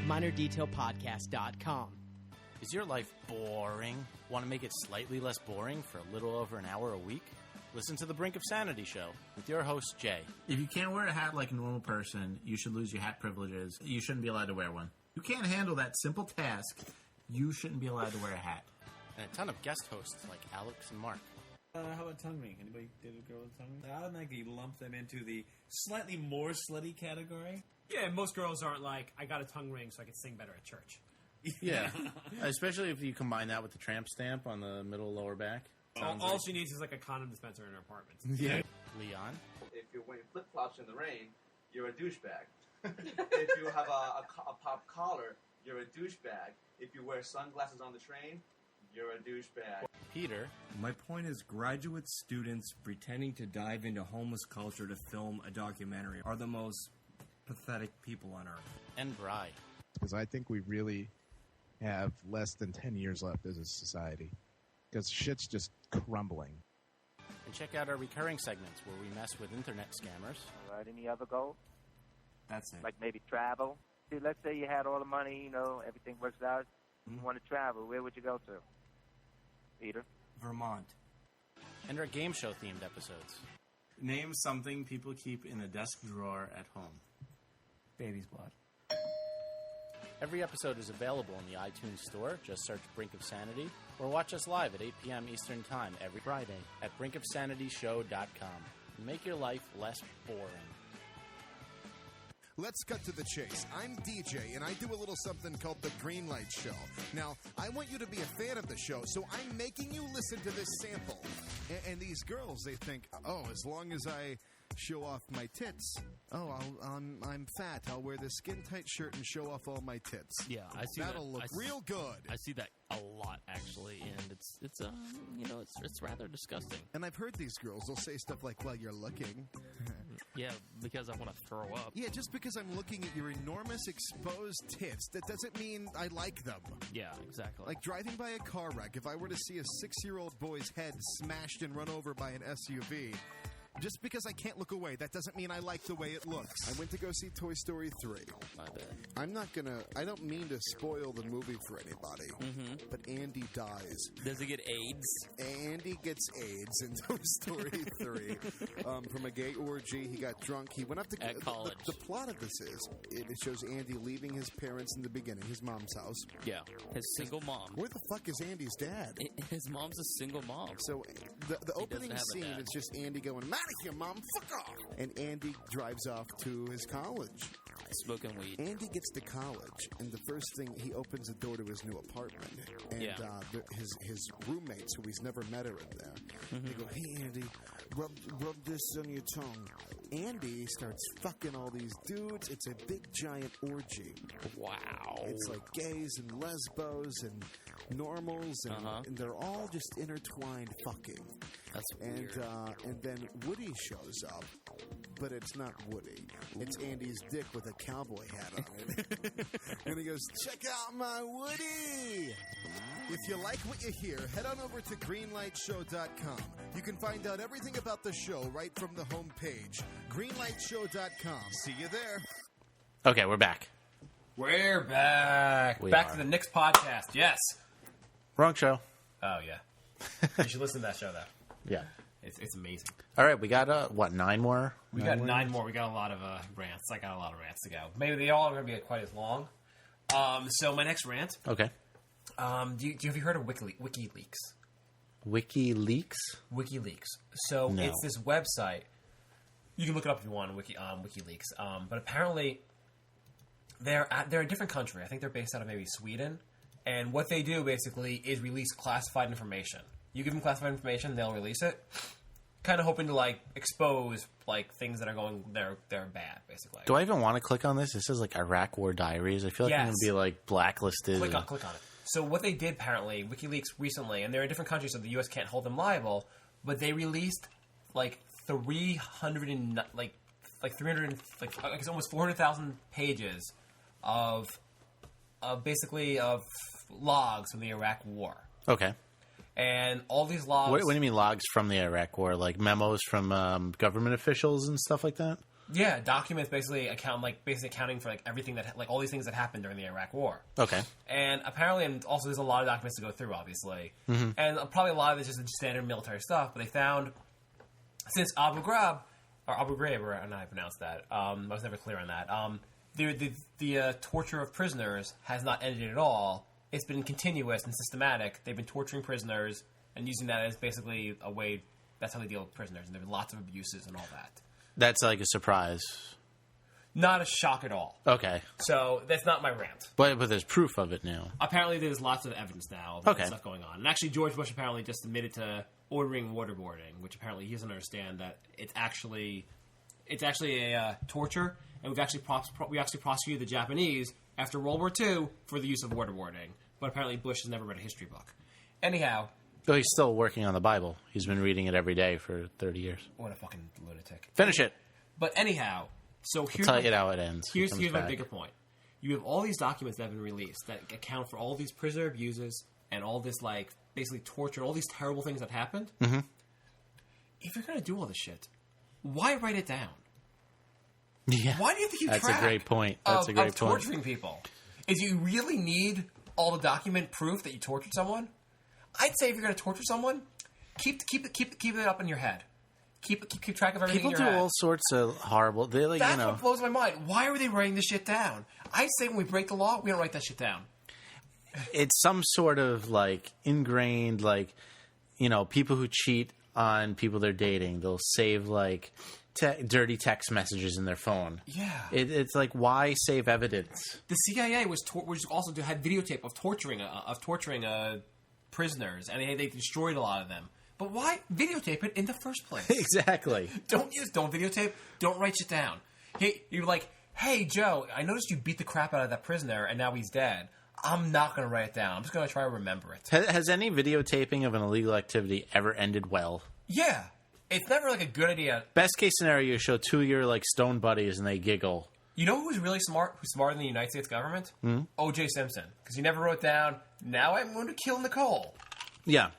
MinorDetailPodcast.com.
Is your life boring? Want to make it slightly less boring for a little over an hour a week? Listen to the Brink of Sanity show with your host, Jay. If you can't wear a hat like a normal person, you should lose your hat privileges. You shouldn't be allowed to wear one. You can't handle that simple task. You shouldn't be allowed to wear a hat. And a ton of guest hosts like Alex and Mark.
How about tongue ring? Anybody did a girl with tongue ring? I would like to lump them into the slightly more slutty category.
Yeah, most girls aren't like, I got a tongue ring so I can sing better at church.
Yeah. Especially if you combine that with the tramp stamp on the middle lower back.
All she needs is like a condom dispenser in her apartment.
Yeah. Leon?
If you're wearing flip-flops in the rain, you're a douchebag. If you have a pop collar, you're a douchebag. If you wear sunglasses on the train, you're a douchebag.
Peter?
My point is graduate students pretending to dive into homeless culture to film a documentary are the most pathetic people on earth.
And Bri?
Because I think we really have less than 10 years left as a society. Because shit's just crumbling.
And check out our recurring segments where we mess with internet scammers.
All right, any other goals?
That's it.
Like maybe travel? See, let's say you had all the money, you know, everything works out. You want to travel, where would you go to? Peter?
Vermont.
And our game show themed episodes.
Name something people keep in a desk drawer at home.
Baby's blood.
Every episode is available in the iTunes store. Just search Brink of Sanity. Or watch us live at 8 p.m. Eastern Time every Friday at brinkofsanityshow.com. Make your life less boring.
Let's cut to the chase. I'm DJ, and I do a little something called the Greenlight Show. Now, I want you to be a fan of the show, so I'm making you listen to this sample. And these girls, they think, oh, as long as I show off my tits, I'm fat. I'll wear this skin-tight shirt and show off all my tits.
Yeah, I see
That'll look real good.
I see that a lot, actually, and it's rather disgusting.
And I've heard these girls, they'll say stuff like, well, you're looking.
Yeah, because I want to throw up.
Yeah, just because I'm looking at your enormous exposed tits, that doesn't mean I like them.
Yeah, exactly.
Like driving by a car wreck, if I were to see a 6-year-old boy's head smashed and run over by an SUV, Just because I can't look away, that doesn't mean I like the way it looks. I went to go see Toy Story 3.
My bad.
I don't mean to spoil the movie for anybody, but Andy dies.
Does he get AIDS?
Andy gets AIDS in Toy Story 3 from a gay orgy. He got drunk. He went up to
at college.
The plot of this is it shows Andy leaving his parents in the beginning, his mom's house.
Yeah, his single mom.
Where the fuck is Andy's dad?
His mom's a single mom.
So the opening scene is just Andy going, "I'm out of here, Mom, fuck off!" And Andy drives off to his college.
Smoking weed.
Andy gets to college, and the first thing, he opens the door to his new apartment. And his roommates, who he's never met, are in there. They go, "Hey, Andy, rub this on your tongue." Andy starts fucking all these dudes. It's a big, giant orgy.
Wow.
It's like gays and lesbos and normals, and they're all just intertwined fucking.
That's weird.
And then Woody shows up, but it's not Woody. It's Andy's dick with a cowboy hat on it. And he goes, "Check out my Woody!" If you like what you hear, head on over to greenlightshow.com. You can find out everything about the show right from the homepage. greenlightshow.com. See you there.
Okay, we're back.
We're back.
We
back
are.
to the Knicks podcast. Yes.
Wrong show.
Oh, yeah. You should listen to that show, though.
Yeah.
It's amazing.
All right, we got, 9 more?
We got 9 more. We got a lot of rants. I got a lot of rants to go. Maybe they all are going to be quite as long. So my next rant.
Okay.
Have you heard of WikiLeaks?
WikiLeaks?
WikiLeaks. So
No.
it's this website. You can look it up if you want, WikiLeaks. But apparently, they're a different country. I think they're based out of maybe Sweden. And what they do basically is release classified information. You give them classified information, they'll release it. Kind of hoping to expose things that are going they're bad, basically.
Do I even want to click on this? It says Iraq War Diaries. I feel like I'm going to be blacklisted.
Click on it. So what they did apparently, WikiLeaks recently, and they're in different countries, so the U.S. can't hold them liable, but they released 300 and almost 400,000 pages of logs from the Iraq War.
Okay.
And all these logs...
What do you mean logs from the Iraq War? Like memos from government officials and stuff like that?
Yeah, documents basically accounting for everything that all these things that happened during the Iraq War.
Okay.
And apparently, and also there's a lot of documents to go through, obviously, and probably a lot of it's just standard military stuff. But they found since Abu Ghraib, or and I pronounced that. I was never clear on that. The torture of prisoners has not ended at all. It's been continuous and systematic. They've been torturing prisoners and using that as basically a way. That's how they deal with prisoners. And there have been lots of abuses and all that.
That's a surprise.
Not a shock at all.
Okay.
So that's not my rant.
But there's proof of it now.
Apparently there's lots of evidence now of stuff going on. And actually George Bush apparently just admitted to ordering waterboarding, which apparently he doesn't understand that it's actually a torture, and we actually prosecuted the Japanese after World War II for the use of waterboarding. But apparently Bush has never read a history book. Anyhow.
Though he's still working on the Bible. He's been reading it every day for 30 years.
What a fucking lunatic.
Finish it.
But anyhow, so here's...
I'll tell you how it ends.
Here's my bigger point. You have all these documents that have been released that account for all these prisoner abuses and all this, basically torture, all these terrible things that happened.
Mm-hmm.
If you're going to do all this shit, why write it down?
Yeah.
Why do you have to keep
That's
track
a great point.
of torturing people? Is you really need all the document proof that you tortured someone? I'd say if you're going to torture someone, keep it up in your head. Keep track of everything in your head.
People do all sorts of horrible...
That's what blows my mind. Why are they writing this shit down? I say when we break the law, we don't write that shit down.
It's some sort of ingrained people who cheat on people they're dating. They'll save dirty text messages in their phone.
Yeah.
It's why save evidence?
The CIA had videotape of torturing prisoners, and they destroyed a lot of them. But why videotape it in the first place?
Exactly.
Don't videotape. Don't write shit down. You're like, hey, Joe, I noticed you beat the crap out of that prisoner, and now he's dead. I'm not going to write it down. I'm just going to try to remember it.
Has any videotaping of an illegal activity ever ended well?
Yeah. It's never a good idea.
Best case scenario, you show two of your stone buddies and they giggle.
You know who's really smart? Who's smarter than the United States government?
Mm-hmm.
O.J. Simpson. Because he never wrote down, now I'm going to kill Nicole.
Yeah.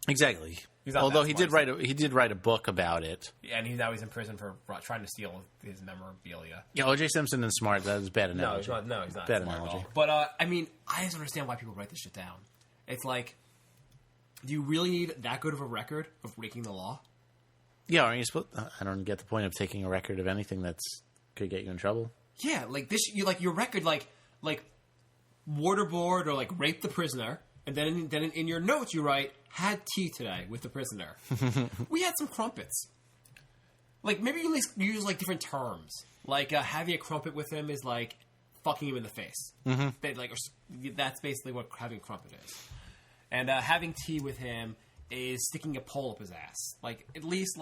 Exactly.
He's not
Although
that
he
smart.
did write a book about it.
Yeah, and now he's in prison for trying to steal his memorabilia.
Yeah, O.J. Simpson is smart. That is a bad analogy.
No, he's not
Bad
smart
analogy.
at all. But I mean, I just understand why people write this shit down. It's like, do you really need that good of a record of breaking the law?
Yeah, aren't you supposed? I don't get the point of taking a record of anything that's could get you in trouble.
Yeah, like this, you like your record, like waterboard or like rape the prisoner, and then in your notes you write had tea today with the prisoner. We had some crumpets. Like maybe you at least use like different terms. Like having a crumpet with him is like fucking him in the face.
Mm-hmm.
That's basically what having a crumpet is. And having tea with him is sticking a pole up his ass. Like at least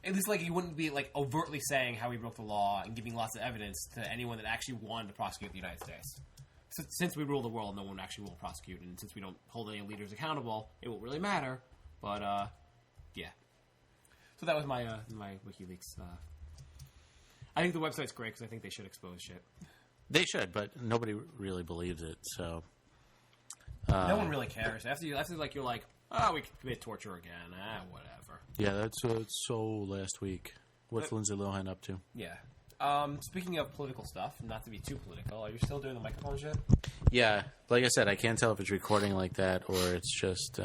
he wouldn't be like overtly saying how he broke the law and giving lots of evidence to anyone that actually wanted to prosecute the United States. Since we rule the world, no one actually will prosecute, and since we don't hold any leaders accountable, it won't really matter. But yeah. So that was my my WikiLeaks. I think the website's great because I think they should expose shit.
They should, but nobody really believes it. So
no one really cares. After you're like, oh, we commit torture again. Whatever.
Yeah, that's so last week. What's Lindsay Lohan up to?
Yeah. Speaking of political stuff, not to be too political, are you still doing the microphone shit?
Yeah, like I said, I can't tell if it's recording like that or it's just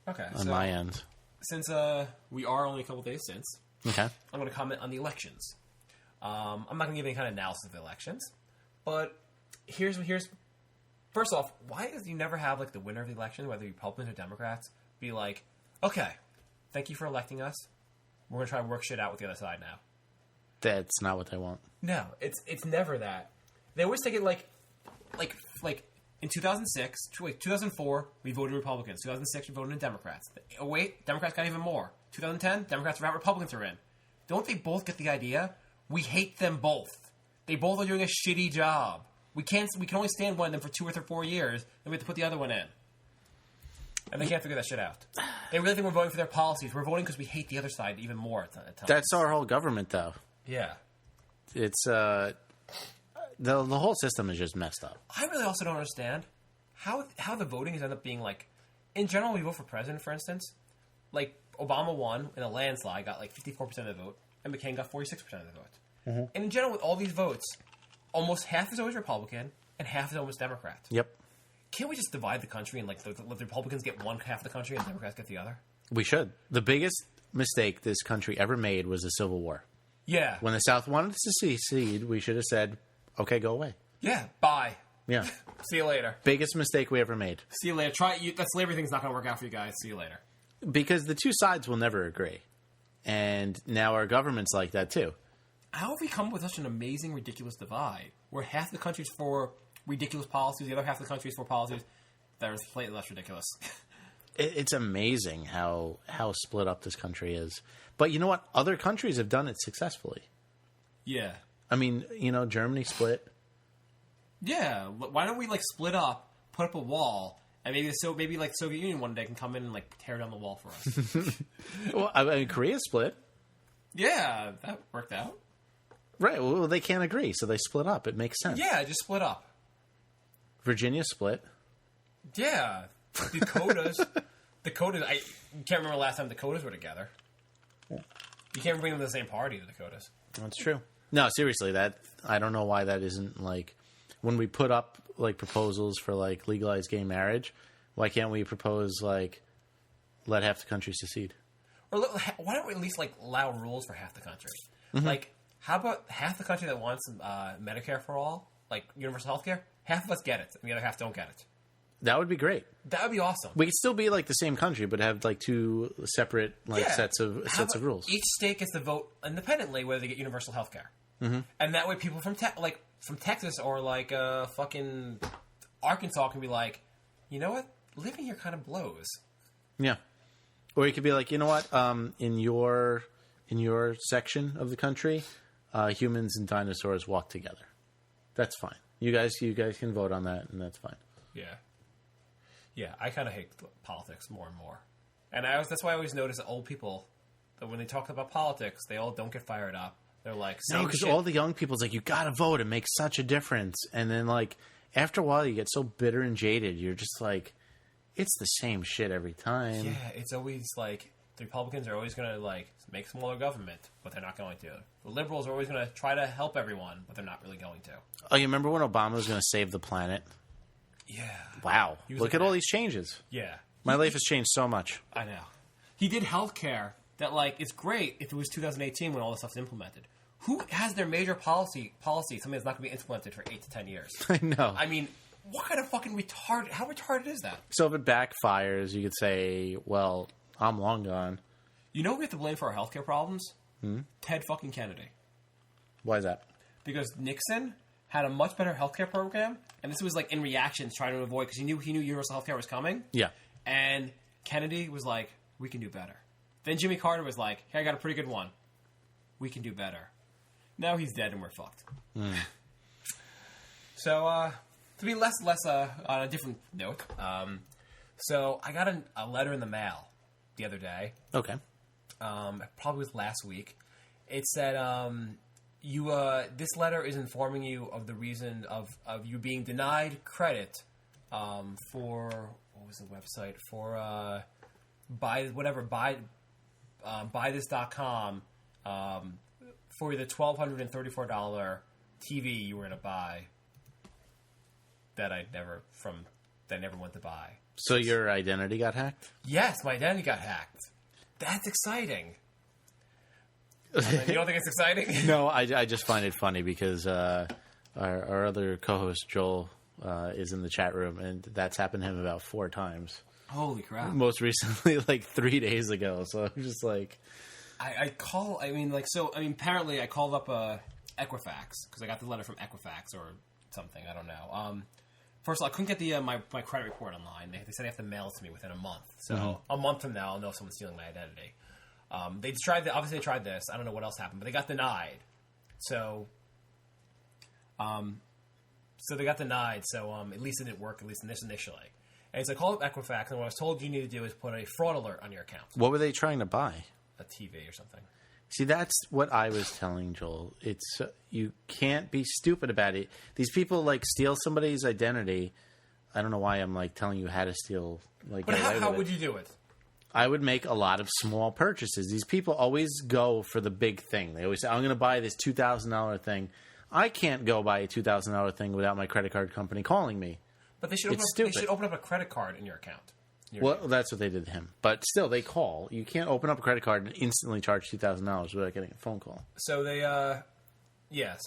okay
on my end.
Since we are only a couple days since,
okay,
I'm going to comment on the elections. I'm not going to give any kind of analysis of the elections, but here's first off, why does you never have like the winner of the election, whether Republicans or Democrats, be like, okay, thank you for electing us. We're going to try to work shit out with the other side now.
That's not what they want.
No, it's never that. They always take it like in 2006, 2004, we voted Republicans. 2006, we voted in Democrats. Oh wait, Democrats got even more. 2010, Democrats are out, Republicans are in. Don't they both get the idea? We hate them both. They both are doing a shitty job. We can only stand one of them for 2 or 4 years, then we have to put the other one in. And they can't figure that shit out. They really think we're voting for their policies. We're voting because we hate the other side even more at times.
That's our whole government, though.
Yeah.
It's the whole system is just messed up.
I really also don't understand how the voting has ended up being like. In general, we vote for president, for instance. Like Obama won in a landslide, got like 54% of the vote, and McCain got 46% of the vote.
Mm-hmm.
And in general, with all these votes, almost half is always Republican and half is almost Democrat.
Yep.
Can't we just divide the country and like the Republicans get one half of the country and Democrats get the other?
We should. The biggest mistake this country ever made was the Civil War.
Yeah.
When the South wanted to secede, we should have said, okay, go away.
Yeah, bye.
Yeah.
See you later.
Biggest mistake we ever made.
See you later. That slavery thing's not going to work out for you guys. See you later.
Because the two sides will never agree. And now our government's like that, too.
How have we come up with such an amazing, ridiculous divide where half the country's for ridiculous policies, the other half of the country's for policies that are slightly less ridiculous?
It's amazing how split up this country is. But you know what? Other countries have done it successfully.
Yeah.
I mean, Germany split.
Yeah. Why don't we like split up, put up a wall, and maybe like Soviet Union one day can come in and like tear down the wall for us.
Well, I mean, Korea split.
Yeah, that worked out.
Right. Well, they can't agree, so they split up. It makes sense.
Yeah, just split up.
Virginia split.
Yeah. Dakotas. I can't remember the last time Dakotas were together. You can't bring them to the same party, the Dakotas.
That's true. No, seriously, I don't know why that isn't like when we put up like proposals for like legalized gay marriage. Why can't we propose like let half the country secede?
Or why don't we at least like allow rules for half the country?
Mm-hmm.
Like, how about half the country that wants Medicare for all, like universal health care? Half of us get it, and the other half don't get it.
That would be great.
That would be awesome.
We could still be like the same country, but have like two separate sets of rules.
Each state gets to vote independently whether they get universal health care, and that way people from Texas or like fucking Arkansas can be like, you know what, living here kind of blows.
Yeah, or you could be like, you know what, in your section of the country, humans and dinosaurs walk together. That's fine. You guys can vote on that, and that's fine.
Yeah, I kind of hate politics more and more. And that's why I always notice that old people, that when they talk about politics, they all don't get fired up. They're like,
no, because all the young people's like, you gotta vote. It makes such a difference. And then like after a while, you get so bitter and jaded. You're just like, It's the same shit every time.
Yeah, it's always like the Republicans are always going to like make smaller government, but they're not going to. The liberals are always going to try to help everyone, but they're not really going to.
Oh, you remember when Obama was going to save the planet?
Yeah.
Wow.
He was
Look
like
at all
that.
these changes.
Yeah.
My life has changed so much.
I know. He did healthcare that, like, it's great if it was 2018 when all this stuff's implemented. Who has their major policy, something that's not going to be implemented for 8 to 10 years?
I know.
I mean, what kind of fucking retarded... How retarded is that?
So if it backfires, you could say, well, I'm long gone.
You know who we have to blame for our healthcare problems? Ted fucking Kennedy.
Why is that?
Because Nixon had a much better healthcare program, and this was like in reaction to trying to avoid, because he knew universal healthcare was coming.
Yeah.
And Kennedy was like, we can do better. Then Jimmy Carter was like, hey, I got a pretty good one. We can do better. Now he's dead and we're fucked. So, to be less on a different note, so I got a letter in the mail the other day.
Okay.
Probably was last week. It said, this letter is informing you of the reason of you being denied credit for, what was the website? For buythis.com for the $1,234 TV you were going to buy that I never went to buy.
So your identity got hacked?
Yes, my identity got hacked. That's exciting. You don't think it's exciting?
No, I just find it funny because our other co-host, Joel, is in the chat room, and that's happened to him about 4 times.
Holy crap.
Most recently, like 3 days ago. So I'm just like...
apparently I called up Equifax, because I got the letter from Equifax or something, I don't know. First of all, I couldn't get my credit report online. They said they have to mail it to me within a month. So a month from now, I'll know if someone's stealing my identity. They tried this. I don't know what else happened, but they got denied. So they got denied. So at least it didn't work, at least initially. And so I called up Equifax, and what I was told you need to do is put a fraud alert on your account.
What were they trying to buy?
A TV or something.
See, that's what I was telling Joel. It's you can't be stupid about it. These people like steal somebody's identity. I don't know why I'm like telling you how to steal. Like,
but how would you do it?
I would make a lot of small purchases. These people always go for the big thing. They always say, "I'm going to buy this $2,000 thing." I can't go buy a $2,000 thing without my credit card company calling me.
But they should open up a credit card in your account.
Well, that's what they did to him. But still, they call. You can't open up a credit card and instantly charge $2,000 without getting a phone call.
So they, so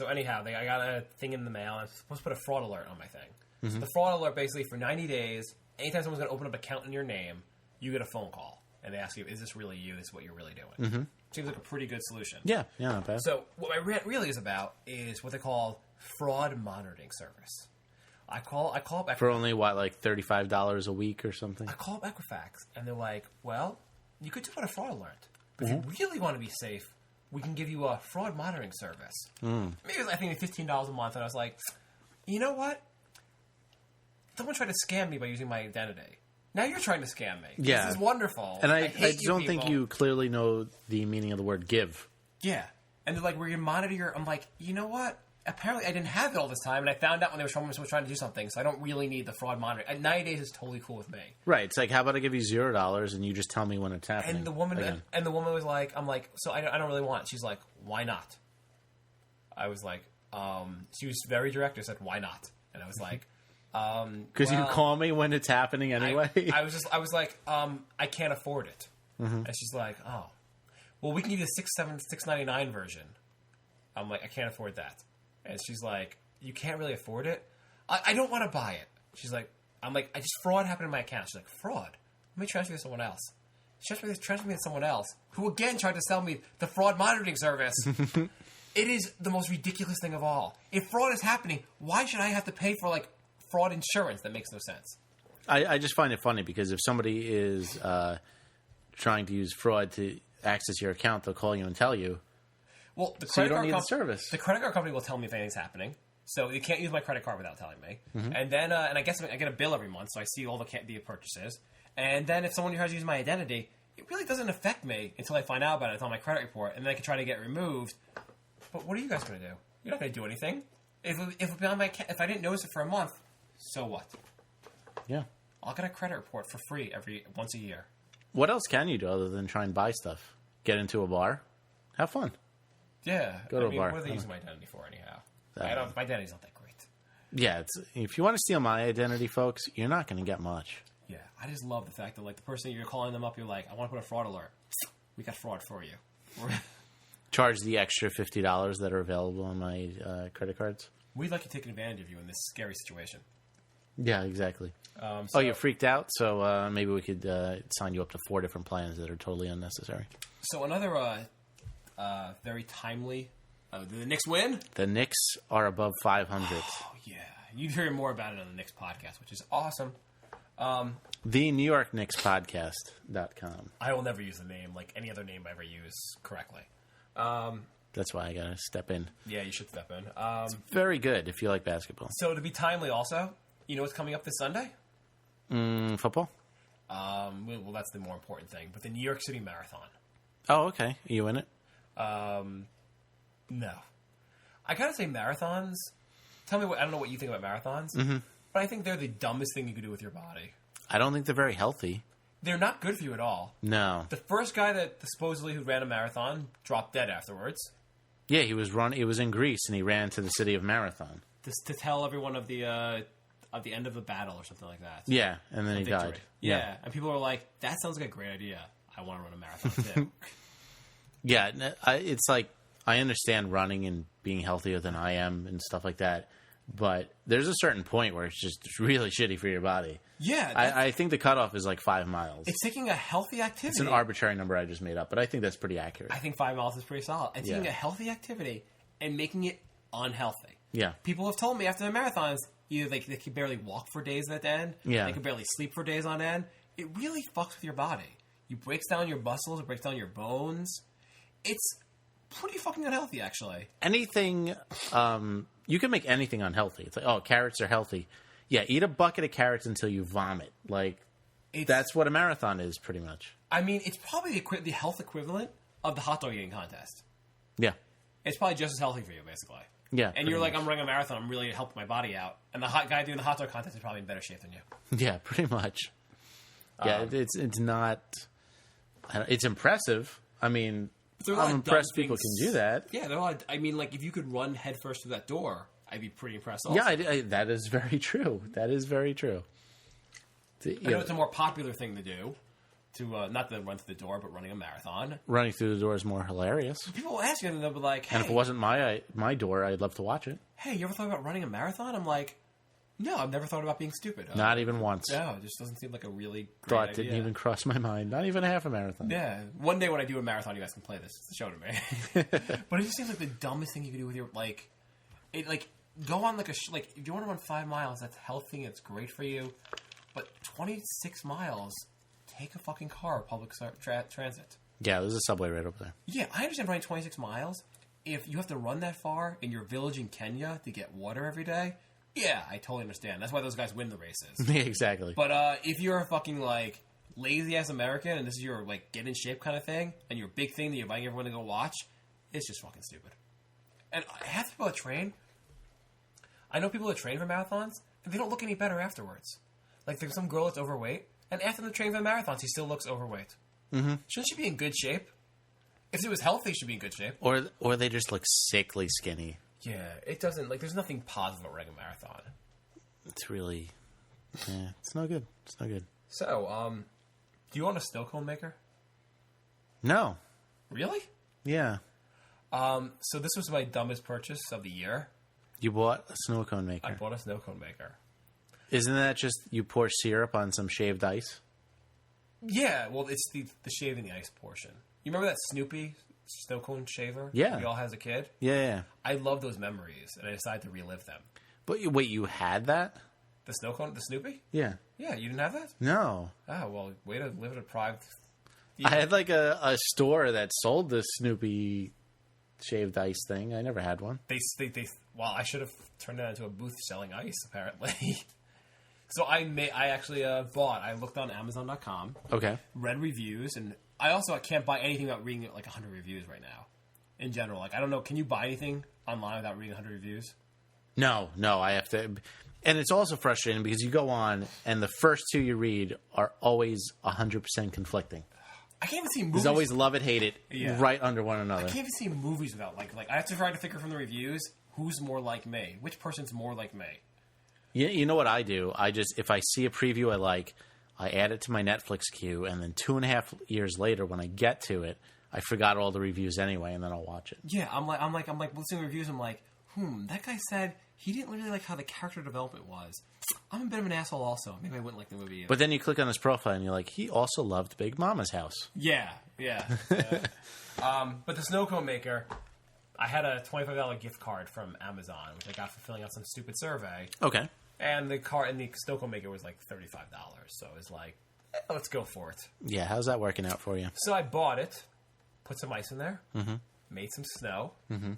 anyhow, I got a thing in the mail. I'm supposed to put a fraud alert on my thing.
Mm-hmm.
So the fraud alert, basically, for 90 days, anytime someone's going to open up an account in your name, you get a phone call. And they ask you, is this really you? This is what you're really doing.
Mm-hmm.
Seems like a pretty good solution.
Yeah, not bad.
So what my rant really is about is what they call fraud monitoring service. I call up Equifax.
For only, like $35 a week or something?
I call up Equifax, and they're like, well, you could do put a fraud alert. But if you really want to be safe, we can give you a fraud monitoring service. Maybe it was, I think, $15 a month, and I was like, you know what? Someone tried to scam me by using my identity. Now you're trying to scam me.
Yeah.
This is wonderful.
And I
hate
don't
people.
think you clearly know the meaning of the word give.
Yeah. And they're like, we're going to monitor your... I'm like, you know what? Apparently I didn't have it all this time, and I found out when they were trying to do something, so I don't really need the fraud monitoring. At 90 days is totally cool with me.
Right. It's like, how about I give you $0 and you just tell me when it's happening?
And the woman was like, I'm like, so I don't really want it. She's like, why not? I was like, she was very direct. I said, why not? And I was like,
because you call me when it's happening anyway.
I was like, I can't afford it.
Mm-hmm.
And she's like, oh, well, we can give you the $699 version. I'm like, I can't afford that. And she's like, you can't really afford it? I don't want to buy it. She's like, I'm like, I just fraud happened in my account. She's like, fraud? Let me transfer you to someone else. She transferred me to someone else, who again tried to sell me the fraud monitoring service. It is the most ridiculous thing of all. If fraud is happening, why should I have to pay for, like, fraud insurance? That makes no sense.
I just find it funny because if somebody is trying to use fraud to access your account, they'll call you and tell you.
Well, the
so you
credit
don't
card
need the service.
The credit card company will tell me if anything's happening. So you can't use my credit card without telling me.
Mm-hmm.
And then, and I guess I get a bill every month, so I see all the purchases. And then if someone tries to use my identity, it really doesn't affect me until I find out about it. It's on my credit report, and then I can try to get it removed. But what are you guys going to do? You're not going to do anything. If I didn't notice it for a month, so what?
Yeah.
I'll get a credit report for free once a year.
What else can you do other than try and buy stuff? Get into a bar? Have fun.
Yeah.
Go to a bar.
What are they using my identity for anyhow? My identity's not that great.
Yeah, if you want to steal my identity, folks, you're not going to get much.
Yeah, I just love the fact that like the person you're calling them up, you're like, I want to put a fraud alert. We got fraud for you.
Charge the extra $50 that are available on my credit cards.
We'd like to take advantage of you in this scary situation.
Yeah, exactly.
So,
you're freaked out? So maybe we could sign you up to 4 different plans that are totally unnecessary.
So another very timely... the Knicks win?
The Knicks are above 500.
Oh, yeah. You'd hear more about it on the Knicks podcast, which is awesome.
The New York Knicks podcast.com.
I will never use the name like any other name I ever use correctly.
That's why I got to step in.
Yeah, you should step in.
It's very good if you like basketball.
So to be timely also, you know what's coming up this Sunday?
Football?
Well, that's the more important thing. But the New York City Marathon.
Oh, okay. Are you in it?
No. I gotta say marathons, tell me I don't know what you think about marathons, but I think they're the dumbest thing you could do with your body.
I don't think they're very healthy.
They're not good for you at all.
No.
The first guy that supposedly who ran a marathon dropped dead afterwards.
Yeah, he was in Greece and he ran to the city of Marathon.
To tell everyone of the end of the battle or something like that.
Yeah, and then he died.
Yeah, and people were like, that sounds like a great idea. I want to run a marathon too.
Yeah, it's like, I understand running and being healthier than I am and stuff like that, but there's a certain point where it's just really shitty for your body.
Yeah.
I think the cutoff is like 5 miles.
It's taking a healthy activity.
It's an arbitrary number I just made up, but I think that's pretty accurate.
I think 5 miles is pretty solid. And taking a healthy activity and making it unhealthy.
Yeah.
People have told me after the marathons, either they can barely walk for days at end.
Yeah.
They can barely sleep for days on end. It really fucks with your body. It breaks down your muscles. It breaks down your bones. It's pretty fucking unhealthy, actually.
Anything, you can make anything unhealthy. It's like, oh, carrots are healthy. Yeah, eat a bucket of carrots until you vomit. Like, that's what a marathon is, pretty much.
I mean, it's probably the health equivalent of the hot dog eating contest.
Yeah.
It's probably just as healthy for you, basically.
Yeah.
And you're like, I'm running a marathon. I'm really helping my body out. And the hot guy doing the hot dog contest is probably in better shape than you.
Yeah, pretty much. Yeah, it's not... It's impressive. I mean, I'm impressed people can do that.
Yeah, I mean, like, if you could run headfirst through that door, I'd be pretty impressed also.
Yeah, that is very true. That is very true.
I know it's a more popular thing to do. Not to run through the door, but running a marathon.
Running through the door is more hilarious.
People will ask you, and they'll be like, hey.
And if it wasn't my door, I'd love to watch it.
Hey, you ever thought about running a marathon? I'm like, no, I've never thought about being stupid.
Not even once.
No, it just doesn't seem like a really great
Thought
idea.
didn't even cross my mind. Not even half a marathon.
Yeah. One day when I do a marathon, you guys can play this. It's a show to me. But it just seems like the dumbest thing you can do with your, like, go on like if you want to run 5 miles, that's healthy, it's great for you. But 26 miles, take a fucking car or public transit.
Yeah, there's a subway right over there.
Yeah, I understand running 26 miles. If you have to run that far in your village in Kenya to get water every day, yeah, I totally understand. That's why those guys win the races.
Yeah, exactly.
But if you're a fucking, like, lazy-ass American and this is your, like, get-in-shape kind of thing, and your big thing that you're inviting everyone to go watch, it's just fucking stupid. And half the people that train, I know people that train for marathons, and they don't look any better afterwards. Like, there's some girl that's overweight, and after the training for marathons, he still looks overweight.
Mm-hmm.
Shouldn't she be in good shape? If she was healthy, she'd be in good shape.
Or they just look sickly skinny.
Yeah, it doesn't, like, there's nothing positive about running a marathon.
It's really, it's no good. It's no good.
So, do you own a snow cone maker?
No.
Really?
Yeah.
So this was my dumbest purchase of the year.
You bought a snow cone maker.
I bought a snow cone maker.
Isn't that just you pour syrup on some shaved ice?
Yeah, well, it's the shaving the ice portion. You remember that Snoopy snow cone shaver?
Yeah.
We all had as a kid?
Yeah.
I love those memories, and I decided to relive them.
But wait, you had that?
The snow cone, the Snoopy?
Yeah.
Yeah, you didn't have that?
No.
Oh, well, way to live a deprived...
I had like a store that sold the Snoopy shaved ice thing. I never had one.
Well, I should have turned that into a booth selling ice, apparently. So I actually bought. I looked on Amazon.com.
Okay.
Read reviews, and I can't buy anything without reading like 100 reviews right now. In general, like I don't know, can you buy anything online without reading 100 reviews?
No, I have to. And it's also frustrating because you go on and the first two you read are always 100% conflicting.
I can't even see movies.
There's always love it, hate it,
Yeah.
right under one
I
another.
can't even see movies without like I have to try to figure from the reviews who's more like me, which person's more like me.
You know what I do? If I see a preview I like, I add it to my Netflix queue, and then 2.5 years later, when I get to it, I forgot all the reviews anyway, and then I'll watch it.
Yeah, I'm like listening to reviews. I'm like, that guy said he didn't really like how the character development was. I'm a bit of an asshole, also. Maybe I wouldn't like the movie either.
But then you click on his profile, and you're like, he also loved Big Mama's House.
Yeah. But the snow cone maker, I had a $25 gift card from Amazon, which I got for filling out some stupid survey.
Okay.
And the snow cone maker was like $35, so it was like, let's go for it.
Yeah, how's that working out for you?
So I bought it, put some ice in there,
Mm-hmm.
made some snow,
Mm-hmm.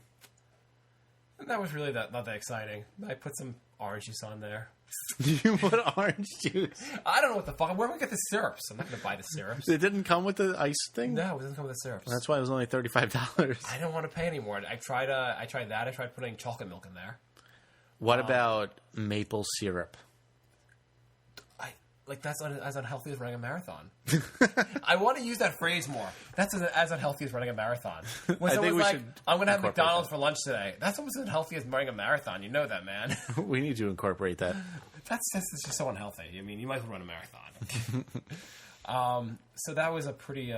and that was really not that exciting. I put some orange juice on there.
You put orange juice?
I don't know what the fuck. Where do I get the syrups? I'm not going to buy the syrups.
It didn't come with the ice thing?
No, it doesn't come with the syrups.
Well, that's why it was only $35.
I don't want to pay anymore. I tried that. I tried putting chocolate milk in there.
What about maple syrup?
That's as unhealthy as running a marathon. I want to use that phrase more. That's as unhealthy as running a marathon. When someone's like, I'm going to have McDonald's for lunch today. That's almost as unhealthy as running a marathon. You know that, man.
We need to incorporate that.
That's just so unhealthy. I mean, you might as well run a marathon. So that was a pretty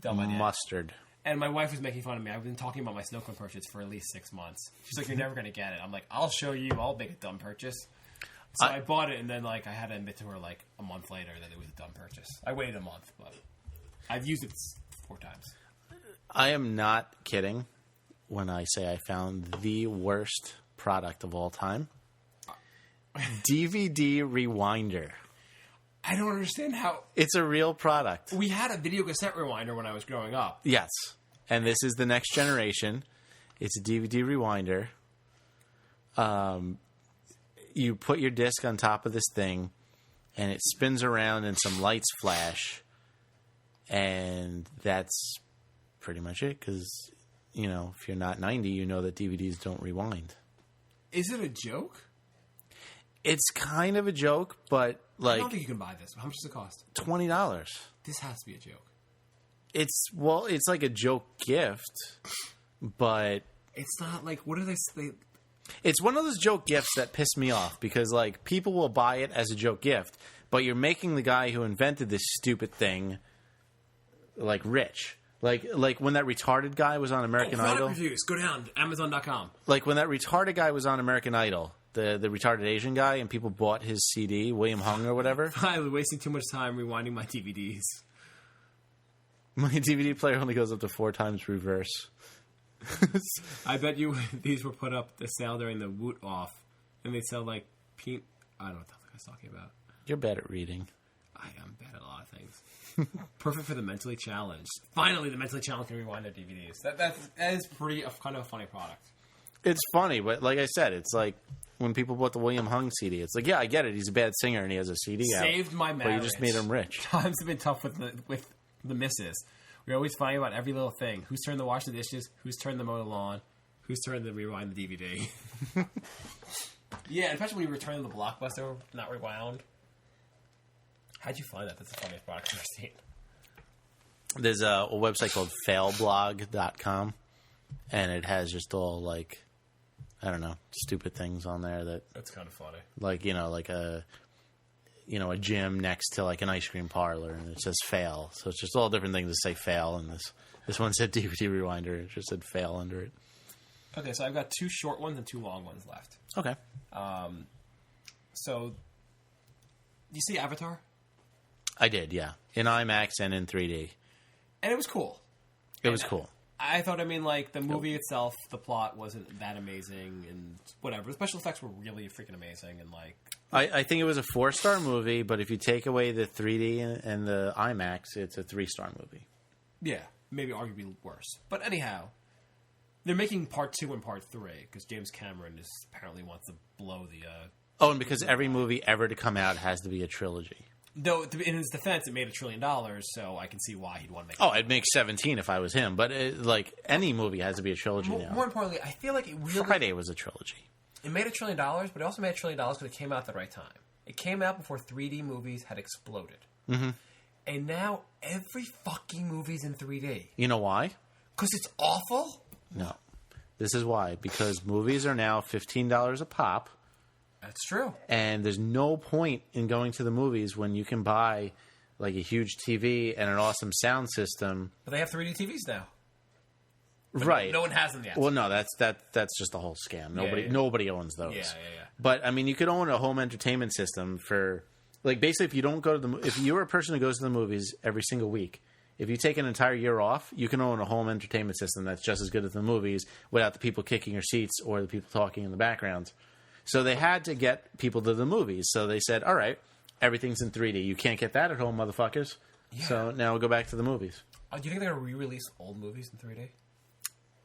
dumb idea.
Mustard.
And my wife was making fun of me. I've been talking about my snow cone purchase for at least 6 months. She's like, you're never going to get it. I'm like, I'll show you. I'll make a dumb purchase. So I bought it, and then I had to admit to her a month later that it was a dumb purchase. I waited a month, but I've used it 4 times.
I am not kidding when I say I found the worst product of all time. DVD Rewinder.
I don't understand how...
It's a real product.
We had a video cassette rewinder when I was growing up.
Yes. And this is the next generation. It's a DVD Rewinder. You put your disc on top of this thing, and it spins around and some lights flash. And that's pretty much it, because, if you're not 90, you know that DVDs don't rewind.
Is it a joke?
It's kind of a joke, but
I don't think you can buy this. How much does it cost?
$20.
This has to be a joke.
It's like a joke gift, but...
It's not what do they say?
It's one of those joke gifts that piss me off because, people will buy it as a joke gift, but you're making the guy who invented this stupid thing, rich. Like when that retarded guy was on American Idol.
Reviews. Go down Amazon.com.
Like when that retarded guy was on American Idol, the retarded Asian guy, and people bought his CD, William Hung or whatever.
I was wasting too much time rewinding my DVDs.
My DVD player only goes up to 4 times reverse.
I bet you these were put up to sale during the Woot Off, and they sell I don't know what the fuck I was talking about.
You're bad at reading.
I am bad at a lot of things. Perfect for the mentally challenged. Finally, the mentally challenged can rewind their DVDs. That is pretty kind of a funny product.
It's funny, but like I said, it's like when people bought the William Hung CD. It's like, yeah, I get it. He's a bad singer and he has a CD out.
Saved my marriage.
But you just made him rich.
Times have been tough with the misses. We're always fighting about every little thing. Whose turn to wash the dishes? Whose turn to mow the lawn? Whose turn to rewind the DVD? Yeah, especially when you return the Blockbuster not rewound. How'd you find that? That's the funniest product I've ever seen.
There's a website called failblog.com, and it has just all I don't know, stupid things on there
that's kind of funny.
A gym next to an ice cream parlor, and it says fail. So it's just all different things that say fail, and this one said DVD Rewinder. It just said fail under it.
Okay, so I've got 2 short ones and 2 long ones left.
Okay.
So, you see Avatar?
I did, yeah. In IMAX and in 3D.
And it was cool.
It was cool.
I thought, the movie itself, the plot wasn't that amazing, and whatever. The special effects were really freaking amazing, and
I think it was a 4-star movie, but if you take away the 3D and the IMAX, it's a 3-star movie.
Yeah, maybe arguably worse. But anyhow, they're making part 2 and part 3, because James Cameron apparently wants to blow the...
and because every movie ever to come out has to be a trilogy.
Though, in his defense, it made $1 trillion, so I can see why he'd want to make it.
Oh, I'd make 17 if I was him, but any movie has to be a trilogy now.
More importantly, I feel like it really...
Friday was a trilogy.
It made $1 trillion, but it also made $1 trillion because it came out at the right time. It came out before 3D movies had exploded.
Mm-hmm.
And now every fucking movie's in 3D.
You know why?
Because it's awful?
No. This is why. Because movies are now $15 a pop.
That's true.
And there's no point in going to the movies when you can buy like a huge TV and an awesome sound system.
But they have 3D TVs now. But
Right.
No one has them yet.
Well, no, that's just a whole scam. Nobody owns those.
Yeah.
But I mean, you could own a home entertainment system for like basically if you don't go to if you're a person who goes to the movies every single week, if you take an entire year off, you can own a home entertainment system that's just as good as the movies without the people kicking your seats or the people talking in the background. So they had to get people to the movies. So they said, all right, everything's in 3D. You can't get that at home, motherfuckers.
Yeah.
So now we'll go back to the movies.
Do you think they're going to re-release old movies in 3D?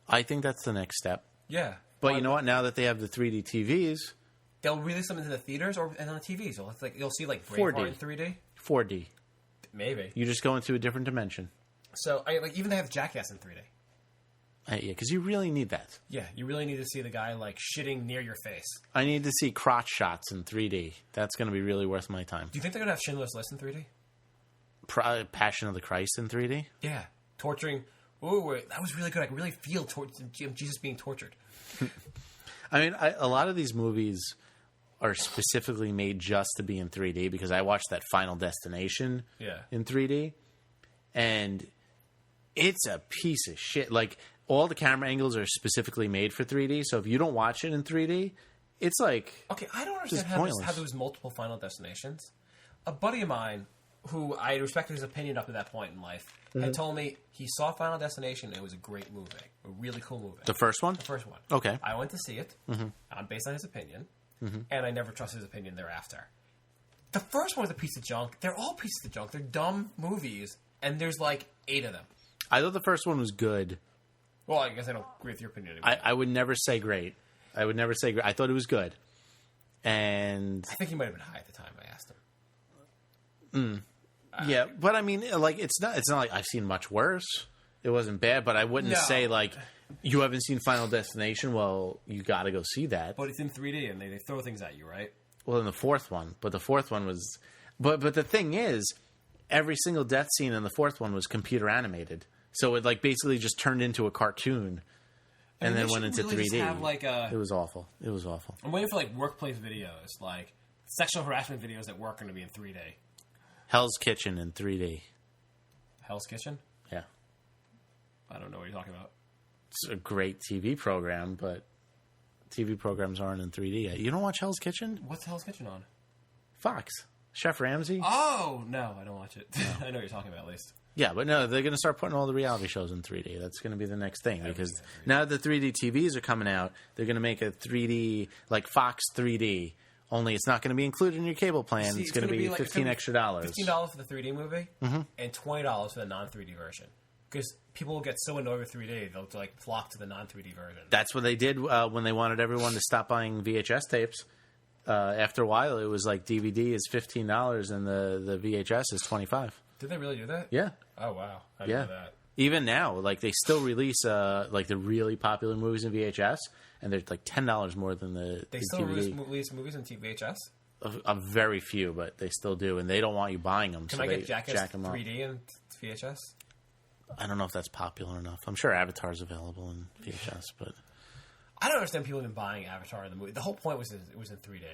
I think that's the next step.
Yeah.
But you know what? Now that they have the 3D TVs...
They'll release them into the theaters and on the TV. So it's like, you'll see like Braveheart in 3D?
4D.
Maybe.
You just go into a different dimension.
So even they have Jackass in 3D.
Yeah, because you really need that.
Yeah, you really need to see the guy like shitting near your face.
I need to see crotch shots in 3D. That's going to be really worth my time.
Do you think they're going to have Schindler's List in 3D?
Passion of the Christ in 3D?
Yeah. Torturing. Ooh, that was really good. I can really feel Jesus being tortured.
I mean, a lot of these movies are specifically made just to be in 3D because I watched that Final Destination in 3D, and it's a piece of shit. Like, all the camera angles are specifically made for 3D, so if you don't watch it in 3D, it's like...
Okay, I don't understand how there was multiple Final Destinations. A buddy of mine, who I respected his opinion up to that point in life, had told me he saw Final Destination and it was a great movie. A really cool movie.
The first one?
The first one.
Okay.
I went to see it based on his opinion, and I never trusted his opinion thereafter. The first one was a piece of junk. They're all pieces of junk. They're dumb movies, and there's like 8 of them.
I thought the first one was good.
Well, I guess I don't agree with your opinion anymore.
I would never say great. I would never say great. I thought it was good. And...
I think he might have been high at the time I asked him.
Yeah, but I mean, like, it's not like I've seen much worse. It wasn't bad, but I wouldn't say, like, you haven't seen Final Destination, well, you got to go see that.
But it's in 3D, and they throw things at you, right?
Well, in the fourth one. But the fourth one was... But the thing is, every single death scene in the fourth one was computer animated. So it, like, basically just turned into a cartoon and then went into 3D.
Have, like,
it was awful. It was awful.
I'm waiting for, like, workplace videos, like sexual harassment videos at work are going to be in 3D.
Hell's Kitchen in 3D.
Hell's Kitchen?
Yeah.
I don't know what you're talking about.
It's a great TV program, but TV programs aren't in 3D yet. You don't watch Hell's Kitchen?
What's Hell's Kitchen on?
Fox. Chef Ramsay?
Oh, no, I don't watch it. I know what you're talking about, at least.
Yeah, but no, they're going to start putting all the reality shows in 3D. That's going to be the next thing, because now that the 3D TVs are coming out, they're going to make a 3D, like Fox 3D, only it's not going to be included in your cable plan.
See,
it's going to be like, $15 extra.
$15 for the 3D movie, and $20 for the non-3D version. Because people will get so annoyed with 3D, they'll like flock to the non-3D version.
That's what they did when they wanted everyone to stop buying VHS tapes. After a while, it was like DVD is $15 and the VHS is $25.
Did they really do that?
Yeah.
Oh, wow. I didn't know that.
Even now, like they still release like the really popular movies in VHS, and they're like $10 more than the
They
the
still
DVD.
release movies on VHS?
A very few, but they still do, and they don't want you buying them.
Can
so
I
they
get Jackass
jack them
3D and VHS?
I don't know if that's popular enough. I'm sure Avatar's available in VHS, but
I don't understand people even buying Avatar in the movie. The whole point was it was in 3D.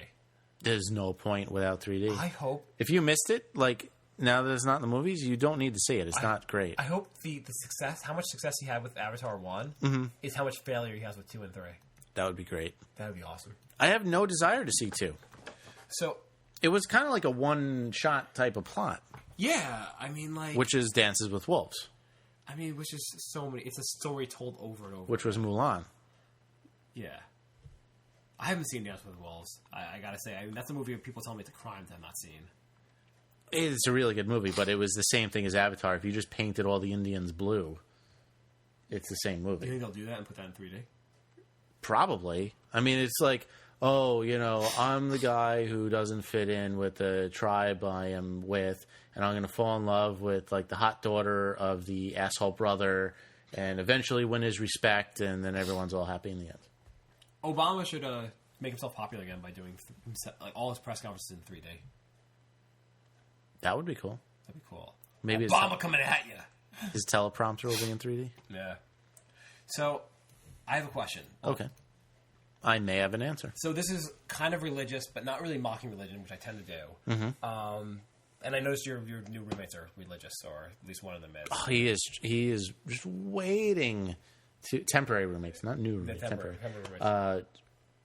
there's no point without 3D.
I hope
if you missed it, like now that it's not in the movies, you don't need to see it. It's not great.
I hope the success, how much success he had with Avatar 1 is how much failure he has with 2 and 3.
That would be great.
That would be awesome.
I have no desire to see 2.
So
it was kind of like a one-shot type of plot.
Yeah, I mean, like...
Which is Dances with Wolves.
I mean, which is so many... It's a story told over and over.
Which was Mulan.
Yeah. I haven't seen Dances with Wolves. I gotta say, I mean, that's a movie people tell me it's a crime to have not seen.
It's a really good movie, but it was the same thing as Avatar. If you just painted all the Indians blue, it's the same movie.
You think they'll do that and put that in 3D?
Probably. I mean, it's like, oh, you know, I'm the guy who doesn't fit in with the tribe I am with, and I'm going to fall in love with, like, the hot daughter of the asshole brother, and eventually win his respect, and then everyone's all happy in the end.
Obama should make himself popular again by doing like all his press conferences in 3D.
That would be cool.
That'd be cool.
Maybe
Obama coming at you.
His teleprompter will be in 3D.
Yeah. So, I have a question.
Okay. I may have an answer.
So this is kind of religious, but not really mocking religion, which I tend to do.
Mm-hmm.
And I noticed your new roommates are religious, or at least one of them is.
Oh, he is just waiting to temporary roommates, not new roommates, temporary roommates.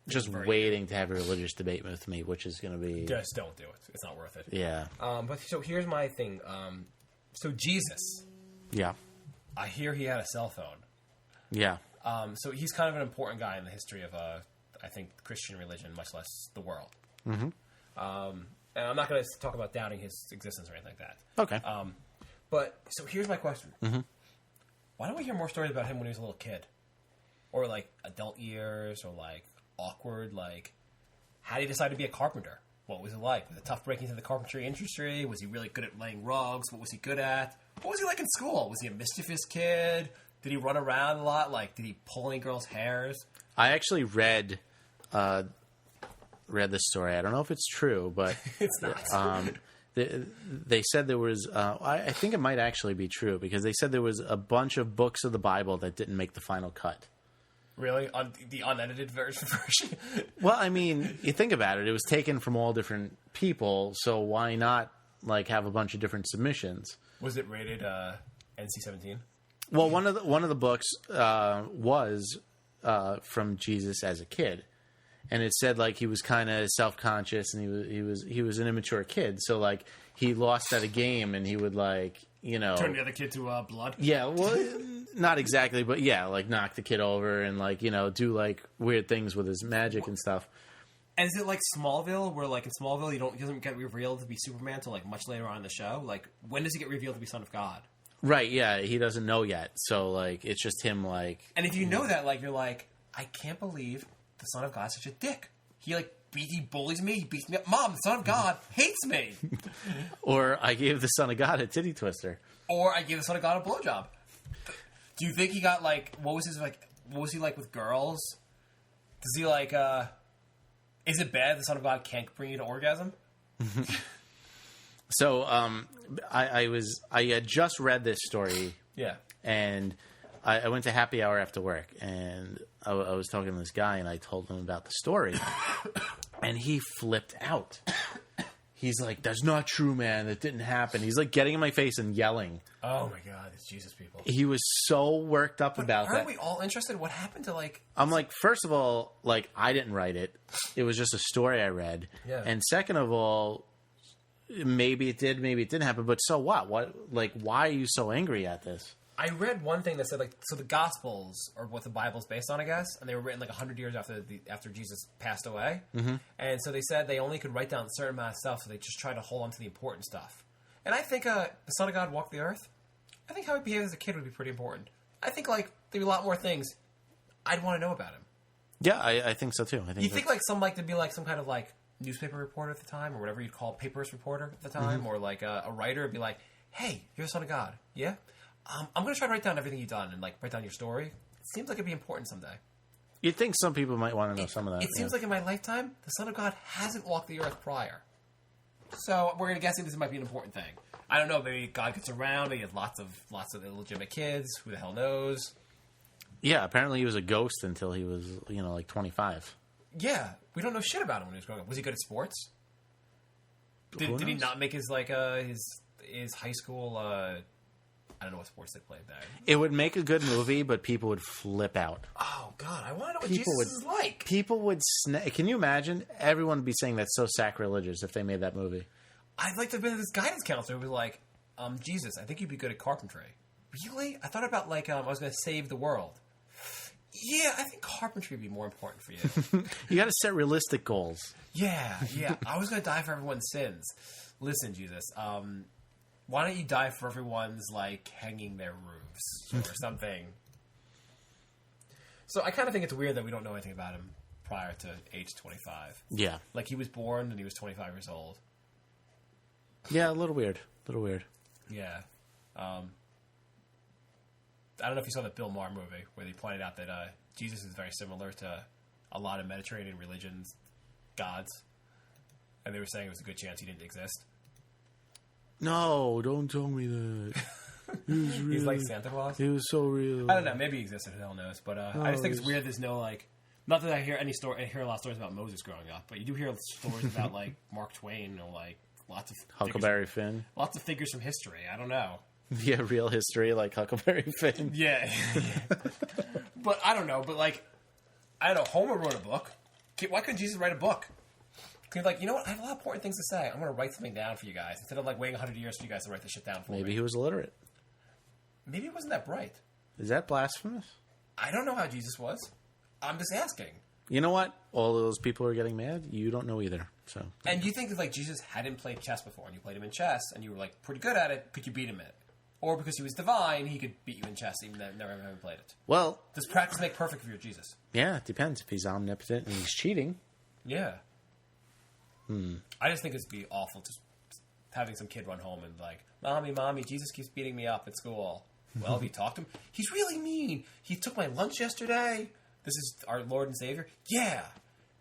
Just waiting to have a religious debate with me, which is going to be
just don't do it. It's not worth it.
Yeah.
But so here's my thing. So Jesus.
Yeah.
I hear he had a cell phone.
Yeah.
So he's kind of an important guy in the history of, I think, Christian religion, much less the world.
Mm-hmm.
And I'm not going to talk about doubting his existence or anything like that.
Okay.
But, so here's my question.
Mm-hmm.
Why don't we hear more stories about him when he was a little kid? Or, like, adult years, or, like, awkward, like, how did he decide to be a carpenter? What was it like? Was it tough breaking into the carpentry industry? Was he really good at laying rugs? What was he good at? What was he like in school? Was he a mischievous kid? Did he run around a lot? Like, did he pull any girls' hairs?
I actually read this story. I don't know if it's true, but
it's not.
They said there was. I think it might actually be true because they said there was a bunch of books of the Bible that didn't make the final cut.
Really? On the unedited version?
Well, I mean, you think about it. It was taken from all different people, so why not like have a bunch of different submissions?
Was it rated NC-17?
Well, one of the books was from Jesus as a kid, and it said like he was kind of self-conscious and he was an immature kid, so like he lost at a game and he would like
turn the other kid to blood.
Yeah, well, not exactly, but yeah, like knock the kid over and like do like weird things with his magic and stuff.
And is it like Smallville, where like in Smallville he doesn't get revealed to be Superman until like much later on in the show? Like when does he get revealed to be Son of God?
Right, yeah, he doesn't know yet, so like it's just him like.
And if you know that, like you're like, I can't believe the Son of God's such a dick. He bullies me, he beats me up. Mom, the Son of God hates me.
Or I gave the Son of God a titty twister.
Or I gave the Son of God a blowjob. Do you think he got like what was he like with girls? Does he like is it bad the Son of God can't bring you to orgasm?
So I had just read this story.
Yeah.
And I went to happy hour after work, and I was talking to this guy, and I told him about the story, and he flipped out. He's like, "That's not true, man. That didn't happen." He's like getting in my face and yelling.
Oh my God, it's Jesus people.
He was so worked up about that.
Aren't we all interested? What happened to like?
I'm like, first of all, like I didn't write it. It was just a story I read.
Yeah.
And second of all, maybe it did, maybe it didn't happen. But so what? What? Like, why are you so angry at this?
I read one thing that said like, so the Gospels are what the Bible's based on, I guess, and they were written like 100 years after Jesus passed away, and so they said they only could write down a certain amount of stuff, so they just tried to hold on to the important stuff. And I think the Son of God walked the earth. I think how he behaved as a kid would be pretty important. I think like there'd be a lot more things I'd want to know about him.
Yeah, I think so too.
You think like to be like some kind of like newspaper reporter at the time, or whatever you'd call papers reporter at the time, or like a writer would be like, "Hey, you're the Son of God, yeah." I'm going to try to write down everything you've done and like write down your story. It seems like it'd be important someday.
You'd think some people might want to know some of that.
It seems like in my lifetime, the Son of God hasn't walked the earth prior. So we're guessing this might be an important thing. I don't know. Maybe God gets around. Maybe he has lots of illegitimate kids. Who the hell knows?
Yeah, apparently he was a ghost until he was like 25.
Yeah, we don't know shit about him when he was growing up. Was he good at sports? Did he not make his like his high school? I don't know what sports they played there.
It would make a good movie, but people would flip out.
Oh, God. I want to know what Jesus is like.
People would... Can you imagine? Everyone would be saying that's so sacrilegious if they made that movie.
I'd like to have been this guidance counselor who was like, Jesus, I think you'd be good at carpentry. Really? I thought about, like, I was going to save the world. Yeah, I think carpentry would be more important for you.
You got to set realistic goals.
Yeah. I was going to die for everyone's sins. Listen, Jesus, why don't you die for everyone's, like, hanging their roofs or something? So I kind of think it's weird that we don't know anything about him prior to age 25.
Yeah.
Like, he was born and he was 25 years old.
Yeah, a little weird.
Yeah. I don't know if you saw the Bill Maher movie where they pointed out that Jesus is very similar to a lot of Mediterranean religions, gods, and they were saying it was a good chance he didn't exist.
No, don't tell me that. He was real.
He's like Santa Claus.
He was so real.
I don't know. Maybe he existed. Who the hell knows? But I just think it's weird. There's no like. Not that I hear any story. I hear a lot of stories about Moses growing up, but you do hear stories about like Mark Twain or like lots of
Huckleberry Finn.
Lots of figures from history. I don't know.
Yeah, real history like Huckleberry Finn.
Yeah. But I don't know. But like, I don't know. Homer wrote a book. Why couldn't Jesus write a book? He's like, you know what? I have a lot of important things to say. I'm going to write something down for you guys instead of like waiting 100 years for you guys to write this shit down for me.
Maybe he was illiterate.
Maybe he wasn't that bright.
Is that blasphemous?
I don't know how Jesus was. I'm just asking.
You know what? All of those people are getting mad. You don't know either. So.
And you think if like Jesus hadn't played chess before, and you played him in chess, and you were like pretty good at it, could you beat him in it? Or because he was divine, he could beat you in chess, even though never having played it.
Well,
does practice make perfect if you're Jesus?
Yeah, it depends. If he's omnipotent and he's cheating.
Yeah. I just think it'd be awful just having some kid run home and like, Mommy, Jesus keeps beating me up at school. Well, have you talked to him? He's really mean. He took my lunch yesterday. This is our Lord and Savior? Yeah.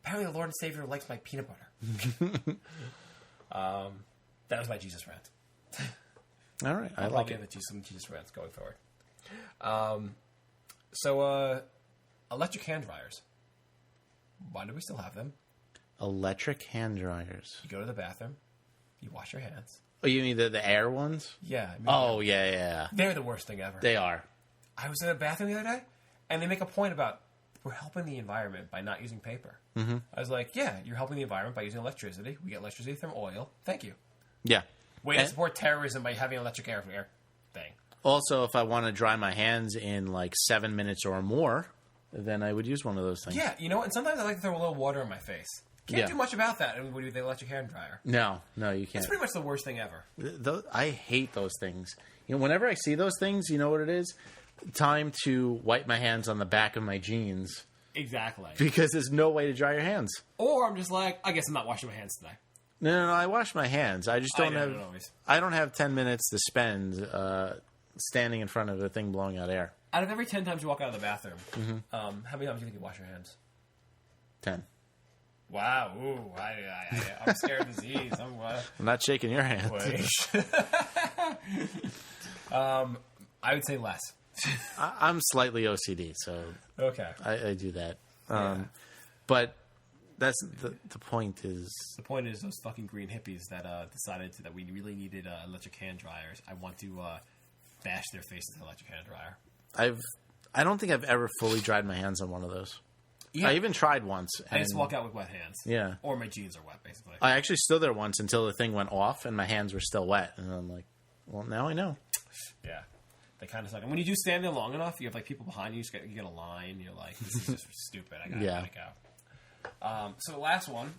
Apparently the Lord and Savior likes my peanut butter. That was my Jesus rant.
All right. I
I'll
like
give
it.
You some Jesus rants going forward. So, electric hand dryers. Why do we still have them?
Electric hand dryers.
You go to the bathroom. You wash your hands.
Oh, you mean the air ones?
Yeah.
Yeah.
They're the worst thing ever.
They are.
I was in a bathroom the other day, and they make a point about we're helping the environment by not using paper.
Mm-hmm.
I was like, yeah, you're helping the environment by using electricity. We get electricity from oil. Thank you.
Yeah.
Way to support terrorism by having electric air thing.
Also, if I want to dry my hands in like 7 minutes or more, then I would use one of those things.
Yeah, you know what? And sometimes I like to throw a little water in my face. Can't do much about that with the electric hand dryer.
No, you can't.
It's pretty much the worst thing ever.
I hate those things. You know, whenever I see those things, you know what it is? Time to wipe my hands on the back of my jeans.
Exactly.
Because there's no way to dry your hands.
Or I'm just like, I guess I'm not washing my hands today.
No, I wash my hands. I just don't have. I don't have 10 minutes to spend standing in front of a thing blowing out air.
Out of every 10 times you walk out of the bathroom, how many times do you think you wash your hands?
10.
Wow, ooh, I'm scared of disease. I'm
not shaking your hand.
I would say less.
I'm slightly OCD, so
okay,
I do that. But that's the point is...
The point is those fucking green hippies that decided that we really needed electric hand dryers. I want to bash their faces with an electric hand dryer.
I don't think I've ever fully dried my hands on one of those. Yeah. I even tried once.
I just walk out with wet hands.
Yeah.
Or my jeans are wet, basically.
I actually stood there once until the thing went off and my hands were still wet. And I'm like, well, now I know.
Yeah. They kind of suck. And when you do stand there long enough, you have like people behind you, you get a line. You're like, this is just stupid. I gotta go. So the last one.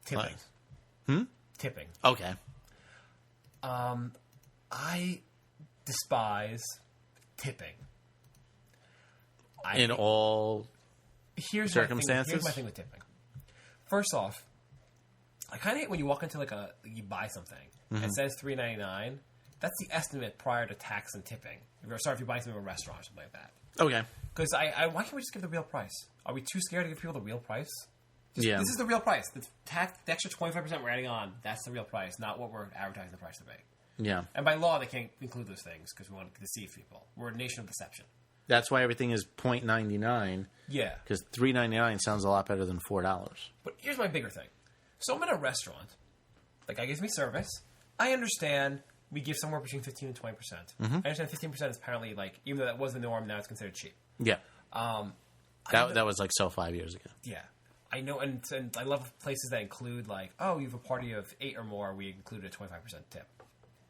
Tipping. Tipping.
Okay.
I despise tipping.
In all circumstances?
Here's my thing with tipping. First off, I kind of hate when you walk into you buy something and it says $3.99. That's the estimate prior to tax and tipping. Sorry, if you're buying something at a restaurant or something like that.
Okay.
Because why can't we just give the real price? Are we too scared to give people the real price? This is the real price. The extra 25% we're adding on, that's the real price, not what we're advertising the price to be.
Yeah.
And by law, they can't include those things because we want to deceive people. We're a nation of deception.
That's why everything is $0.99.
Yeah.
Because $3.99 sounds a lot better than $4.
But here's my bigger thing. So I'm in a restaurant. The guy gives me service. I understand we give somewhere between 15 and 20%. I understand 15% is apparently even though that was the norm, now it's considered cheap.
Yeah. That was so 5 years ago.
Yeah. I know, and I love places that include you have a party of 8 or more, we include a 25% tip.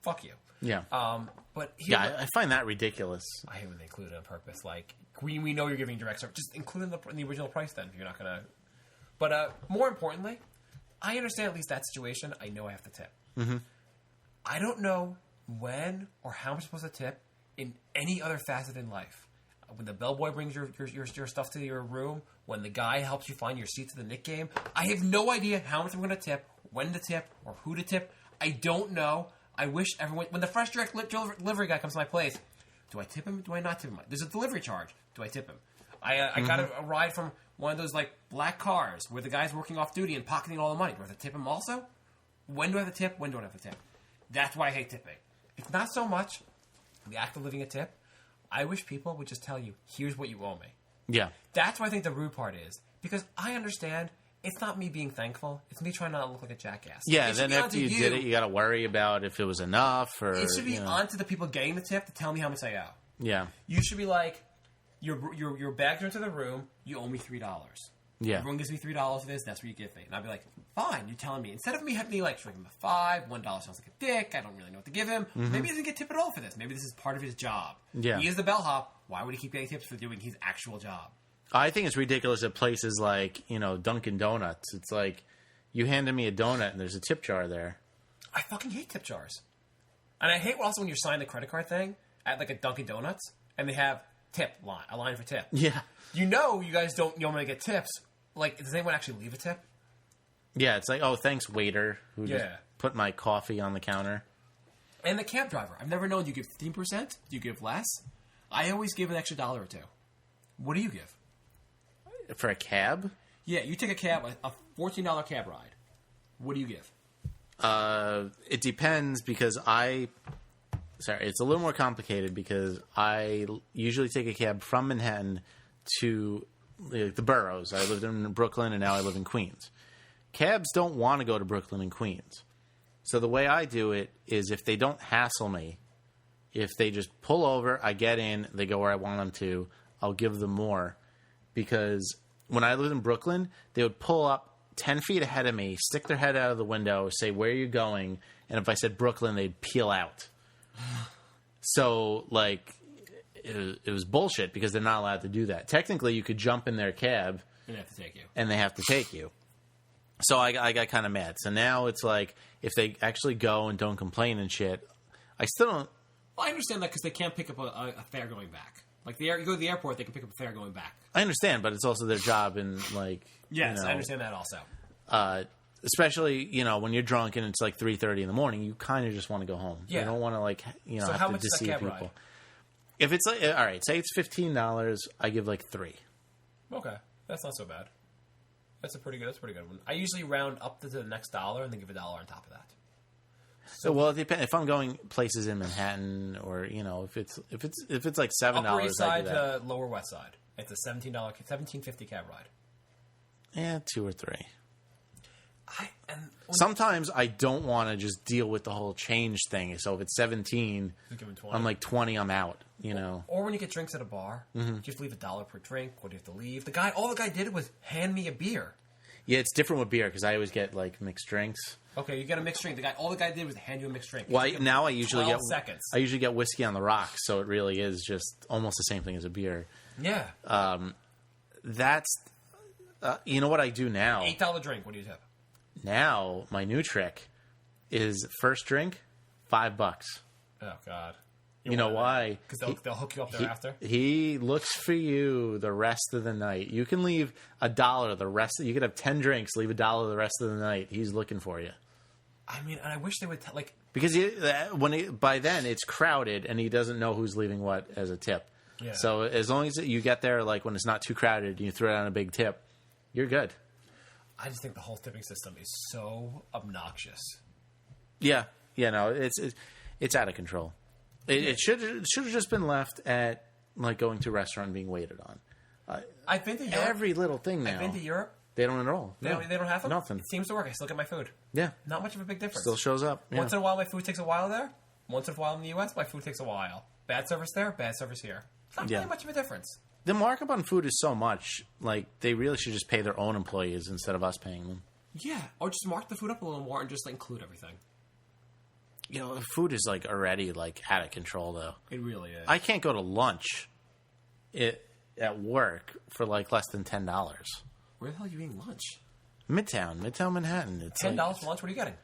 Fuck you.
Yeah.
But
I find that ridiculous.
I hate when they include it on purpose. We know you're giving direct service. Just include it in the original price then if you're not going to. But more importantly, I understand at least that situation. I know I have to tip. I don't know when or how I'm supposed to tip in any other facet in life. When the bellboy brings your stuff to your room, when the guy helps you find your seat to the Knick game, I have no idea how much I'm going to tip, when to tip, or who to tip. I don't know. I wish everyone... When the fresh direct delivery guy comes to my place, do I tip him? Do I not tip him? There's a delivery charge. Do I tip him? I got a ride from one of those like black cars where the guy's working off duty and pocketing all the money. Do I have to tip him also? When do I have to tip? When don't I have to tip? That's why I hate tipping. It's not so much the act of leaving a tip. I wish people would just tell you, here's what you owe me.
Yeah.
That's what I think the rude part is. Because I understand it's not me being thankful. It's me trying not to look like a jackass.
Yeah, then after you did it, you got to worry about if it was enough or...
It should be on to the people getting the tip to tell me how much I owe.
Yeah.
You should be like, your bags are into the room, you owe me $3.
Yeah.
Everyone gives me $3 for this, that's what you give me. And I'd be like, fine, you're telling me. Instead of me having to like, give him a $5, $1 sounds like a dick, I don't really know what to give him. Maybe he doesn't get tip at all for this. Maybe this is part of his job.
Yeah.
He is the bellhop. Why would he keep getting tips for doing his actual job?
I think it's ridiculous at places like, Dunkin' Donuts. It's like, you handed me a donut and there's a tip jar there.
I fucking hate tip jars. And I hate also when you're signing the credit card thing at like a Dunkin' Donuts and they have a line for tip.
Yeah.
You guys don't normally get tips. Like, does anyone actually leave a tip?
Yeah, it's like, oh, thanks, waiter, who just
Yeah.
put my coffee on the counter.
And the cab driver. I've never known, do you give 15%? Do you give less? I always give an extra $1 or $2. What do you give?
For a cab?
Yeah, you take a cab, a $14 cab ride. What do you give?
It depends because it's a little more complicated because I usually take a cab from Manhattan to the boroughs. I lived in Brooklyn and now I live in Queens. Cabs don't want to go to Brooklyn and Queens. So the way I do it is if they don't hassle me, if they just pull over, I get in, they go where I want them to, I'll give them more. Because when I lived in Brooklyn, they would pull up 10 feet ahead of me, stick their head out of the window, say, where are you going? And if I said Brooklyn, they'd peel out. So, like, it was bullshit because they're not allowed to do that. Technically, you could jump in their cab.
And they have to take you.
And they have to take you. So I got kind of mad. So now it's like, if they actually go and don't complain and shit, I still don't...
Well, I understand that because they can't pick up a fare going back. Like, you go to the airport, they can pick up a fare going back.
I understand, but it's also their job and, like...
Yes, I understand that also.
Especially, when you're drunk and it's like 3:30 in the morning, you kind of just want to go home.
Yeah.
You don't want to, like,
So
have
how
to
much is that
deceive
cab
people.
ride?
If it's like, all right, say it's $15, I give like $3.
Okay, that's not so bad. That's a pretty good one. I usually round up to the next $1 and then give $1 on top of that.
So well, it depends. If I'm going places in Manhattan, or if it's like $7,
Upper East Side
I do that.
to Lower West Side, it's a $17.50 cab ride.
Yeah, 2 or 3.
And
Sometimes I don't want to just deal with the whole change thing. So if it's 17,
You give 'em 20.
I'm like 20. I'm out.
Or when you get drinks at a bar,
Mhm.
you just leave $1 per drink. What do you have to leave? All the guy did was hand me a beer.
Yeah, it's different with beer because I always get like mixed drinks.
Okay, you get a mixed drink. All the guy did was hand you a mixed drink.
Well,
It took him
now I usually
12
get
seconds.
I usually get whiskey on the rocks, so it really is just almost the same thing as a beer.
Yeah.
That's you know what I do now.
$8 drink. What do you tip?
Now my new trick is first drink $5.
Oh God.
You know why?
Because they'll hook you up thereafter.
He looks for you the rest of the night. You can leave $1 the rest. You could have 10 drinks, leave $1 the rest of the night. He's looking for you.
I mean, and I wish they would
because by then it's crowded and he doesn't know who's leaving what as a tip.
Yeah.
So as long as you get there, like when it's not too crowded, and you throw down a big tip, you're good.
I just think the whole tipping system is so obnoxious.
Yeah, no, it's out of control. It should have just been left at like going to a restaurant and being waited on.
I've been to Europe.
Every little thing now.
I've been to Europe.
They don't enroll.
They don't have them?
Nothing.
It seems to work. I still get my food.
Yeah.
Not much of a big difference.
Still shows up. Yeah.
Once in a while, my food takes a while there. Once in a while in the U.S., my food takes a while. Bad service there, bad service here. Not really much of a difference.
The markup on food is so much. Like they really should just pay their own employees instead of us paying them.
Yeah, or just mark the food up a little more and just include everything.
Food is like already like out of control though.
It really is.
I can't go to lunch at work for like less than $10.
Where the hell are you eating lunch?
Midtown Manhattan. It's
$10
like,
for lunch? What are you getting?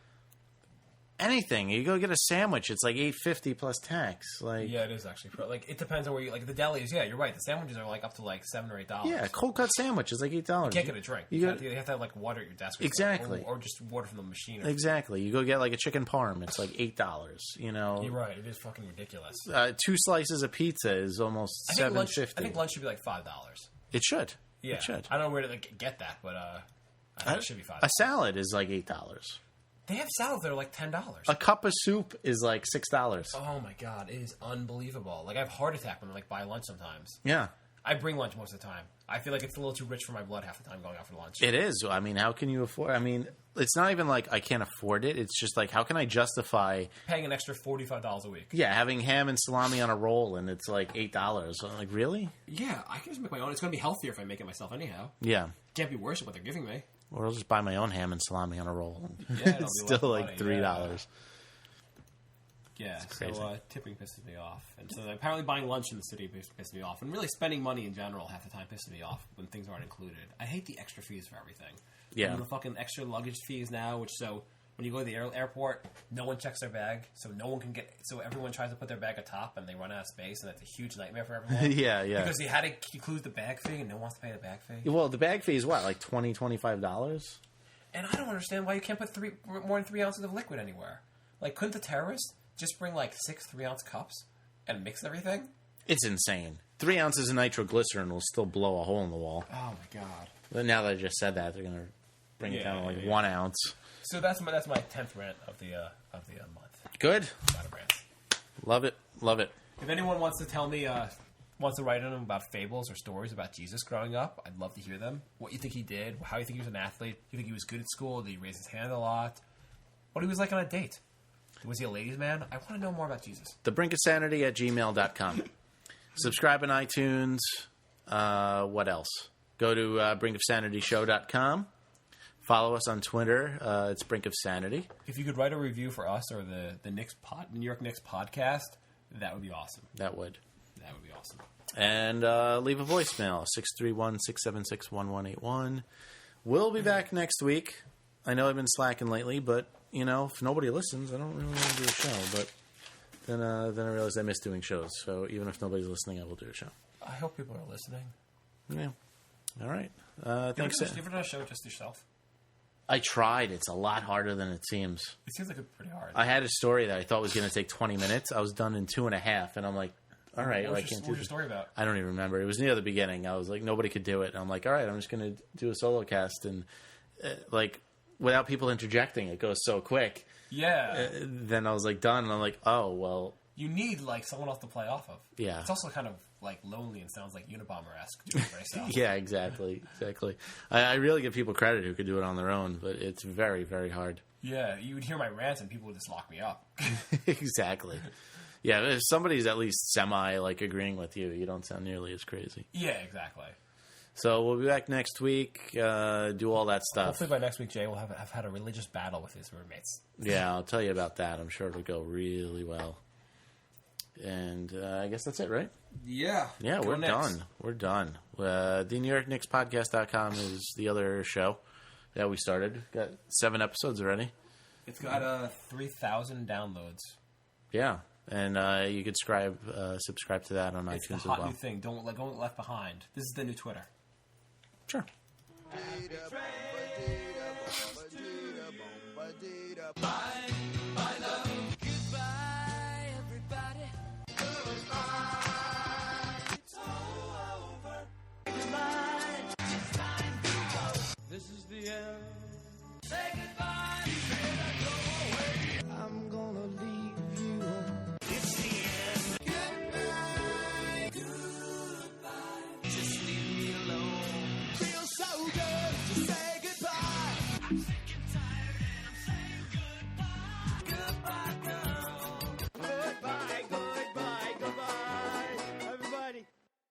anything. You go get a sandwich, it's like $8.50 plus tax. Like
yeah, it is actually. Like it depends on where you like the delis. Yeah, you're right. The sandwiches are like up to like $7 or $8.
yeah, a cold cut sandwich is like $8.
You can't get a drink. You have to have like water at your desk. Or
Exactly.
or just water from the machine.
Exactly. You go get like a chicken parm, it's like $8. You know,
You're right. It is fucking ridiculous.
2 slices of pizza is almost $7.50.
I think lunch should be like $5.
It should.
Yeah,
It should.
I don't know where to get that, but I think it should be fine.
A salad is like $8.
They have salads that are like $10.
A cup of soup is like $6.
Oh my god, it is unbelievable. Like I have heart attack when I buy lunch sometimes.
Yeah.
I bring lunch most of the time. I feel like it's a little too rich for my blood half the time going out for lunch.
It is. I mean, how can you afford? I mean, it's not even like I can't afford it. It's just like, how can I justify
paying an extra $45 a week?
Yeah, having ham and salami on a roll and it's like $8. I'm like, really?
Yeah, I can just make my own. It's going to be healthier if I make it myself anyhow.
Yeah.
Can't be worse than what they're giving me.
Or I'll just buy my own ham and salami on a roll.
Yeah,
It's still like $3.
Yeah,
crazy.
so tipping pisses me off. And so apparently buying lunch in the city pisses me off. And really spending money in general half the time pisses me off when things aren't included. I hate the extra fees for everything.
Yeah.
And the fucking extra luggage fees now, when you go to the airport, no one checks their bag, so no one can so everyone tries to put their bag atop and they run out of space, and that's a huge nightmare for everyone.
Yeah.
Because you had to include the bag fee and no one wants to pay the bag fee.
Well, the bag fee is what, like $20, $25?
And I don't understand why you can't put more than 3 ounces of liquid anywhere. Like, couldn't the terrorists just bring like 6 3-ounce cups and mix everything?
It's insane. 3 ounces of nitroglycerin will still blow a hole in the wall.
Oh my god!
But now that I just said that, they're gonna bring it down to like 1 ounce.
So that's my 10th rant of the month.
Good. Love it. Love it.
If anyone wants to tell me, wants to write in them about fables or stories about Jesus growing up, I'd love to hear them. What you think he did? How you think he was an athlete? You think he was good at school? Did he raise his hand a lot? What he was like on a date? Was he a ladies' man? I want to know more about Jesus.
The Brink of Sanity at gmail.com. Subscribe on iTunes. What else? Go to brinkofsanityshow.com. Follow us on Twitter. It's Brink of Sanity.
If you could write a review for us or the New York Knicks podcast, that would be awesome.
That would
be awesome.
And leave a voicemail, 631-676-1181. We'll be back next week. I know I've been slacking lately, but, you know, if nobody listens, I don't really want to do a show. But then I realized I miss doing shows. So even if nobody's listening, I will do a show.
I hope people are listening.
Yeah. All right. Thanks.
You ever done a show just yourself?
I tried. It's a lot harder than it seems.
It seems like it's pretty hard.
I had a story that I thought was going to take 20 minutes. I was done in 2.5, and I'm like, all right,
What
I
was
can't do
your
this.
story about?
I don't even remember. It was near the beginning. I was like, nobody could do it. And I'm like, all right, I'm just going to do a solo cast. And, like, without people interjecting, it goes so quick.
Yeah.
Then I was, like, done. And I'm like, oh, well.
You need, like, someone else to play off of.
Yeah.
It's also kind of, like, lonely and sounds like Unabomber-esque doing it for yourself.
Yeah, exactly. I really give people credit who could do it on their own, but it's very, very hard.
Yeah, you would hear my rants and people would just lock me up.
Exactly. Yeah, if somebody's at least semi, like, agreeing with you, you don't sound nearly as crazy.
Yeah, exactly.
So we'll be back next week, do all that stuff.
Hopefully by next week, Jay will have had a religious battle with his roommates.
Yeah, I'll tell you about that. I'm sure it'll go really well. And I guess that's it, right?
Yeah.
Yeah,
Go
we're
Knicks.
done. We're done. The New York Knicks podcast.com is the other show that we started. Got 7 episodes already.
It's got 3,000 downloads.
Yeah. And you could subscribe to that on
It's
iTunes
the hot
as well.
new thing. Don't get left behind. This is the new Twitter.
Sure.
Bye, bye, love.